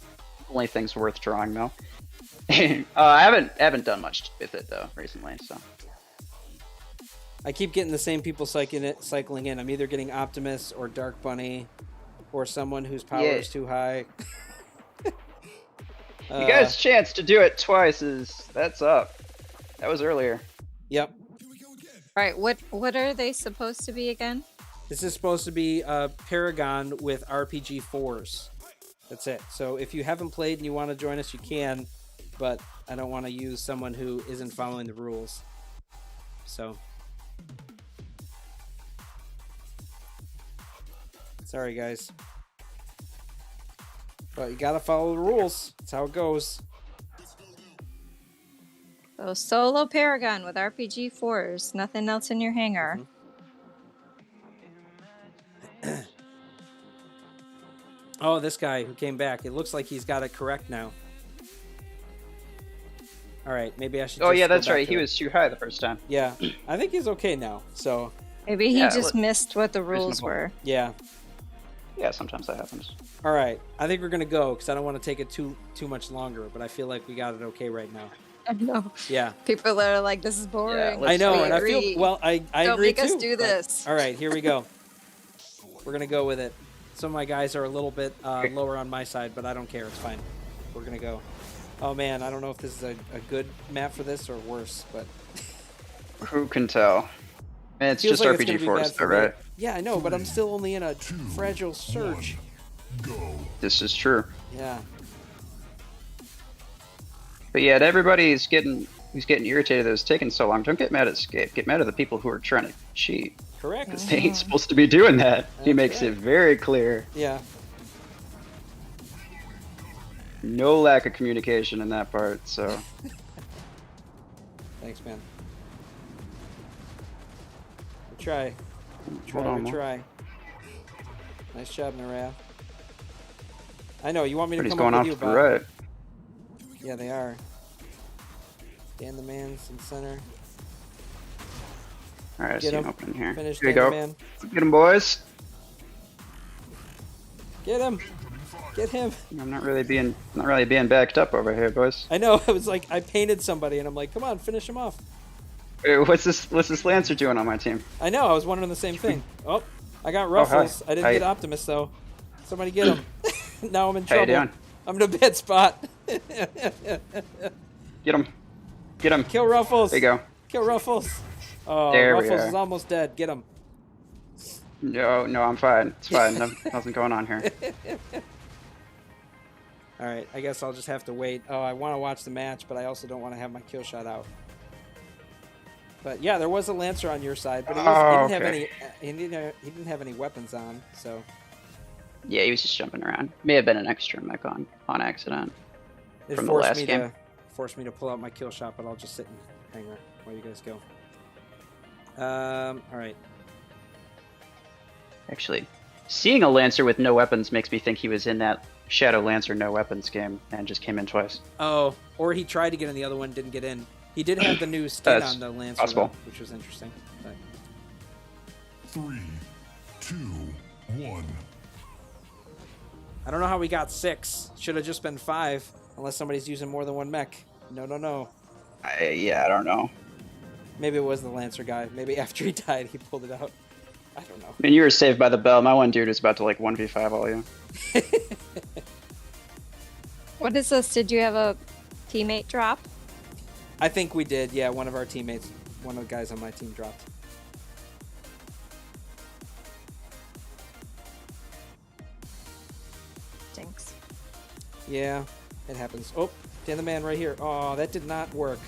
Speaker 3: Only things worth drawing though. I haven't done much with it though recently, so.
Speaker 1: I keep getting the same people cycling in. I'm either getting Optimus or Dark Bunny, or someone whose power is too high.
Speaker 3: You guys' chance to do it twice that's up. That was earlier.
Speaker 1: Yep.
Speaker 2: All right, what are they supposed to be again?
Speaker 1: This is supposed to be a Paragon with RPG Force. That's it. So if you haven't played and you want to join us, you can, but I don't want to use someone who isn't following the rules. So. Sorry, guys. But you gotta follow the rules. That's how it goes.
Speaker 2: So Solo Paragon with RPG Force. Nothing else in your hangar.
Speaker 1: Mm-hmm. Oh, this guy who came back. It looks like he's got it correct now. All right, maybe I should.
Speaker 3: Oh yeah, that's right. He was too high the first time.
Speaker 1: Yeah, I think he's okay now. So
Speaker 2: maybe he just missed what the rules were.
Speaker 1: Yeah.
Speaker 3: Yeah, sometimes that happens.
Speaker 1: All right, I think we're gonna go because I don't want to take it too much longer. But I feel like we got it okay right now.
Speaker 2: I know.
Speaker 1: Yeah.
Speaker 2: People are like, "This is boring."
Speaker 3: Yeah,
Speaker 1: I know, and I feel well. I
Speaker 2: Don't
Speaker 1: agree
Speaker 2: make
Speaker 1: too.
Speaker 2: us do this.
Speaker 1: All right, here we go. We're gonna go with it. Some of my guys are a little bit lower on my side, but I don't care. It's fine. We're gonna go. Oh man, I don't know if this is a good map for this or worse, but
Speaker 3: who can tell? Man, it's just
Speaker 1: like
Speaker 3: RPG Force, though, right?
Speaker 1: Yeah, I know, but I'm still only in a fragile surge.
Speaker 4: Go.
Speaker 3: This is true.
Speaker 1: Yeah.
Speaker 3: But yeah, everybody's getting He's getting irritated that it's taking so long. Don't get mad at Escape. Get mad at the people who are trying to cheat.
Speaker 1: Correct.
Speaker 3: Because they ain't supposed to be doing that. He
Speaker 1: That's
Speaker 3: makes
Speaker 1: right.
Speaker 3: it very clear.
Speaker 1: Yeah.
Speaker 3: No lack of communication in that part, so.
Speaker 1: Thanks, man. We try.
Speaker 3: Hold on,
Speaker 1: We try. Nice job, Narab. I know, you want me to
Speaker 3: But he's
Speaker 1: come
Speaker 3: going
Speaker 1: up
Speaker 3: off
Speaker 1: with you,
Speaker 3: to the
Speaker 1: Bob.
Speaker 3: right.
Speaker 1: Yeah, they are. Dan the man's in center.
Speaker 3: Alright, I see him opening here.
Speaker 1: Finish
Speaker 3: Here you
Speaker 1: Dan
Speaker 3: go.
Speaker 1: the man.
Speaker 3: Get him, boys.
Speaker 1: Get him. Get him.
Speaker 3: I'm not really being backed up over here, boys.
Speaker 1: I know, I was like, I painted somebody and I'm like, come on, finish him off.
Speaker 3: Wait, what's this Lancer doing on my team?
Speaker 1: I know, I was wondering the same thing. Oh, I got Ruffles. I didn't get Optimus though. Somebody get him. Now I'm in
Speaker 3: How you
Speaker 1: trouble.
Speaker 3: doing?
Speaker 1: I'm in a bad spot.
Speaker 3: Get him. Get him.
Speaker 1: Kill Ruffles.
Speaker 3: There you go.
Speaker 1: Kill Ruffles. Oh,
Speaker 3: There we
Speaker 1: Ruffles
Speaker 3: are.
Speaker 1: is almost dead. Get him.
Speaker 3: No, I'm fine. It's fine. Nothing going on here.
Speaker 1: All right, I guess I'll just have to wait. Oh, I want to watch the match, but I also don't want to have my kill shot out. But yeah, there was a Lancer on your side, but he didn't have any. He didn't have any weapons on, so.
Speaker 3: Yeah, he was just jumping around. May have been an extra mech on accident.
Speaker 1: It
Speaker 3: From the
Speaker 1: forced
Speaker 3: last
Speaker 1: me
Speaker 3: game.
Speaker 1: to me to pull out my kill shot, but I'll just sit and hangar while you guys go. All right.
Speaker 3: Actually, seeing a Lancer with no weapons makes me think he was in that Shadow Lancer no weapons game and just came in twice.
Speaker 1: Oh, or he tried to get in the other one, didn't get in. He did have the new skin
Speaker 3: That's
Speaker 1: on the Lancer,
Speaker 3: possible.
Speaker 1: though, which was interesting. But
Speaker 4: 3, 2, 1.
Speaker 1: I don't know how we got 6. Should have just been 5, unless somebody's using more than one mech. No.
Speaker 3: Yeah, I don't know.
Speaker 1: Maybe it was the Lancer guy. Maybe after he died, he pulled it out. I don't know.
Speaker 3: I mean, you were saved by the bell. My one dude was about to like 1v5 all you.
Speaker 2: What is this? Did you have a teammate drop?
Speaker 1: I think we did. Yeah, one of our teammates, one of the guys on my team dropped.
Speaker 2: Stinks.
Speaker 1: Yeah, it happens. Oh, Dan the man right here. Oh, that did not work.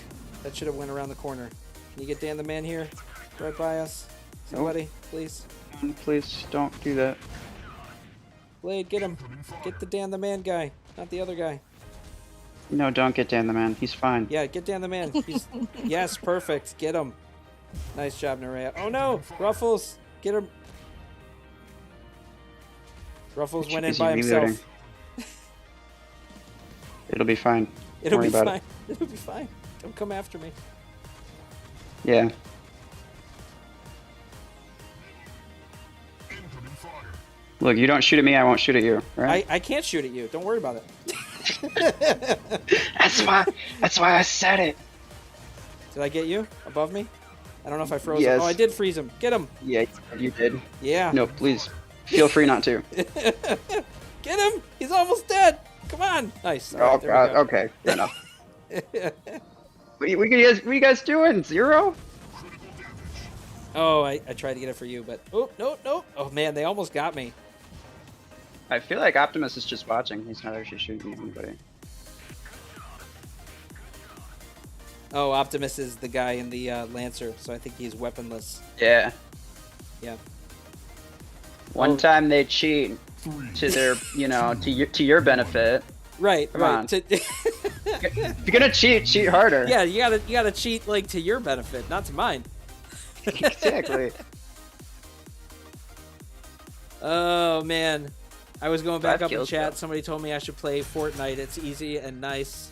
Speaker 1: That should have went around the corner. Can you get Dan the man here? Right by us. Somebody, please.
Speaker 3: Please don't do that.
Speaker 1: Blade, get him. Get the Dan the man guy, not the other guy.
Speaker 3: No, don't get Dan the man. He's fine.
Speaker 1: Yeah, get Dan the man. He's... Yes, perfect. Get him. Nice job, Nerea. Oh no, Ruffles, get him. Ruffles went in
Speaker 3: Is he
Speaker 1: by himself.
Speaker 3: reloading? It'll be fine.
Speaker 1: It'll
Speaker 3: Don't
Speaker 1: be
Speaker 3: worry about
Speaker 1: fine. It'll be fine. Don't come after me.
Speaker 3: Yeah. Look, you don't shoot at me, I won't shoot at you. Right?
Speaker 1: I can't shoot at you. Don't worry about it.
Speaker 3: That's why I said it.
Speaker 1: Did I get you above me? I don't know if I froze
Speaker 3: Yes.
Speaker 1: him. Oh, I did freeze him. Get him.
Speaker 3: Yeah, you did.
Speaker 1: Yeah.
Speaker 3: No, please. Feel free not to.
Speaker 1: Get him. He's almost dead. Come on. Nice. All
Speaker 3: Oh
Speaker 1: right, there we
Speaker 3: god,
Speaker 1: go.
Speaker 3: okay, fair enough. What are you guys doing? 0?
Speaker 1: Oh, I tried to get it for you, but oh no. Oh man, they almost got me.
Speaker 3: I feel like Optimus is just watching. He's not actually shooting anybody.
Speaker 1: Oh, Optimus is the guy in the Lancer, so I think he's weaponless.
Speaker 3: Yeah.
Speaker 1: Yeah.
Speaker 3: One time they cheat to their, to your benefit.
Speaker 1: Right.
Speaker 3: Come
Speaker 1: right.
Speaker 3: on. If you're gonna cheat harder.
Speaker 1: Yeah, you gotta cheat like to your benefit, not to mine.
Speaker 3: Exactly.
Speaker 1: Oh man, I was going back
Speaker 3: 5
Speaker 1: up in
Speaker 3: kills,
Speaker 1: chat.
Speaker 3: though.
Speaker 1: Somebody told me I should play Fortnite. It's easy and nice.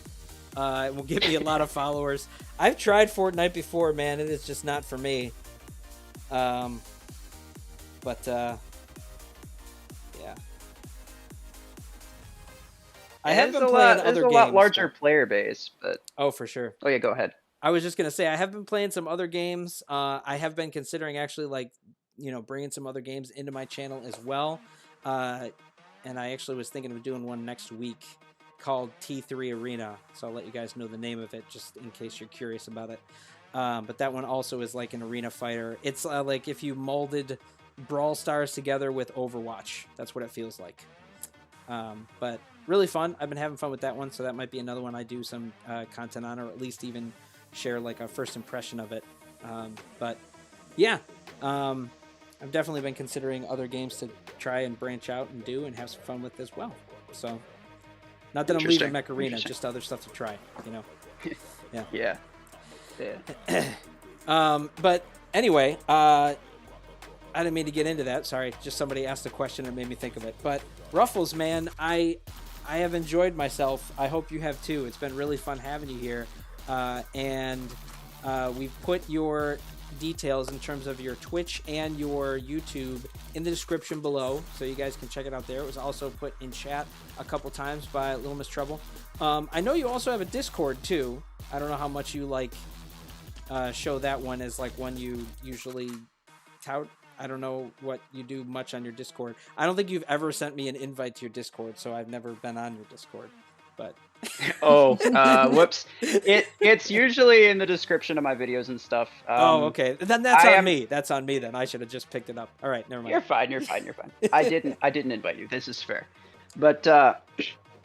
Speaker 1: It will give me a lot of followers. I've tried Fortnite before, man. It is just not for me. Yeah. I have been playing other games.
Speaker 3: There's a lot larger
Speaker 1: but-
Speaker 3: player base, but
Speaker 1: Oh, for sure.
Speaker 3: oh yeah, go ahead.
Speaker 1: I was just gonna say I have been playing some other games. I have been considering actually bringing some other games into my channel as well. And I actually was thinking of doing one next week called T3 Arena. So I'll let you guys know the name of it just in case you're curious about it. But that one also is like an arena fighter. It's like if you molded Brawl Stars together with Overwatch. That's what it feels like. But really fun. I've been having fun with that one, so that might be another one I do some content on, or at least even share like a first impression of it. But yeah, I've definitely been considering other games to try and branch out and do and have some fun with as well. So not that I'm leaving Mech Arena, just other stuff to try, you know.
Speaker 3: Yeah.
Speaker 1: But anyway, I didn't mean to get into that. Sorry, just somebody asked a question and made me think of it. But Ruffles, man, I have enjoyed myself. I hope you have too. It's been really fun having you here, and we've put your details in terms of your Twitch and your YouTube in the description below, so you guys can check it out there. It was also put in chat a couple times by LilMsTreble. I know you also have a Discord too. I don't know how much you like show that one as like one you usually tout. I don't know what you do much on your Discord. I don't think you've ever sent me an invite to your Discord, so I've never been on your Discord. But
Speaker 3: whoops! It's usually in the description of my videos and stuff.
Speaker 1: Okay. Then that's on me. That's on me. Then I should have just picked it up. All right, never mind.
Speaker 3: You're fine. You're fine. I didn't invite you. This is fair. But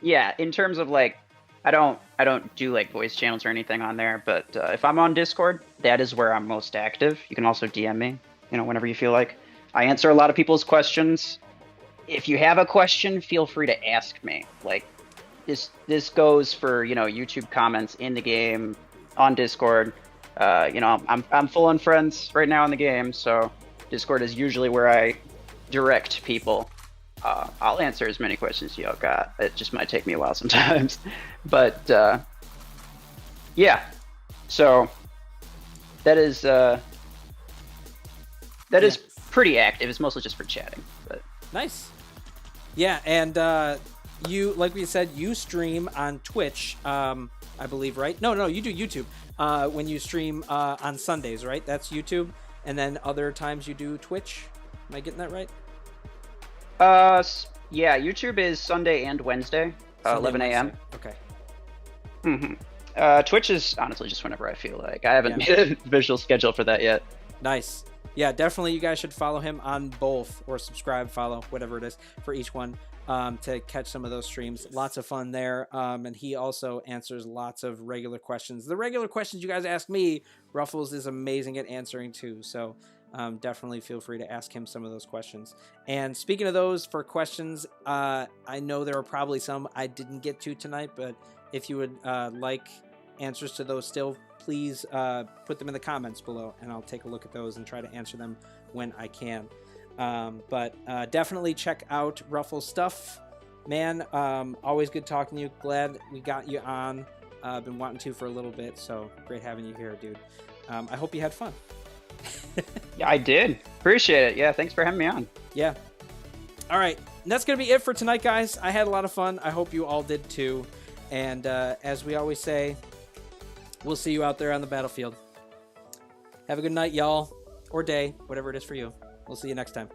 Speaker 3: yeah, in terms of like, I don't do like voice channels or anything on there. But if I'm on Discord, that is where I'm most active. You can also DM me, you know, whenever you feel like. I answer a lot of people's questions. If you have a question, feel free to ask me. Like, this goes for, you know, YouTube comments in the game, on Discord. You know, I'm full on friends right now in the game, so Discord is usually where I direct people. I'll answer as many questions as y'all got. It just might take me a while sometimes, but yeah. So that is pretty active. It's mostly just for chatting, but
Speaker 1: nice. Yeah, and you, like we said, you stream on Twitch, I believe, right? No, you do YouTube. When you stream on Sundays, right? That's YouTube. And then other times you do Twitch. Am I getting that right?
Speaker 3: Yeah, YouTube is Sunday and Wednesday, 11 a.m.
Speaker 1: Okay.
Speaker 3: Twitch is honestly just whenever I feel like. I haven't made a visual schedule for that yet.
Speaker 1: Nice. Yeah, definitely you guys should follow him on both, or subscribe, follow, whatever it is, for each one, to catch some of those streams. Lots of fun there. And he also answers lots of regular questions. The regular questions you guys ask me, Ruffles is amazing at answering too. So definitely feel free to ask him some of those questions. And speaking of those, for questions, I know there are probably some I didn't get to tonight, but if you would like answers to those still, please put them in the comments below, and I'll take a look at those and try to answer them when I can. But definitely check out Ruffles' stuff, man. Always good talking to you. Glad we got you on. Been wanting to for a little bit, so great having you here, dude. I hope you had fun.
Speaker 3: Yeah, I did. Appreciate it. Yeah, thanks for having me on.
Speaker 1: Yeah. All right, and that's gonna be it for tonight, guys. I had a lot of fun. I hope you all did too. And as we always say, we'll see you out there on the battlefield. Have a good night, y'all, or day, whatever it is for you. We'll see you next time.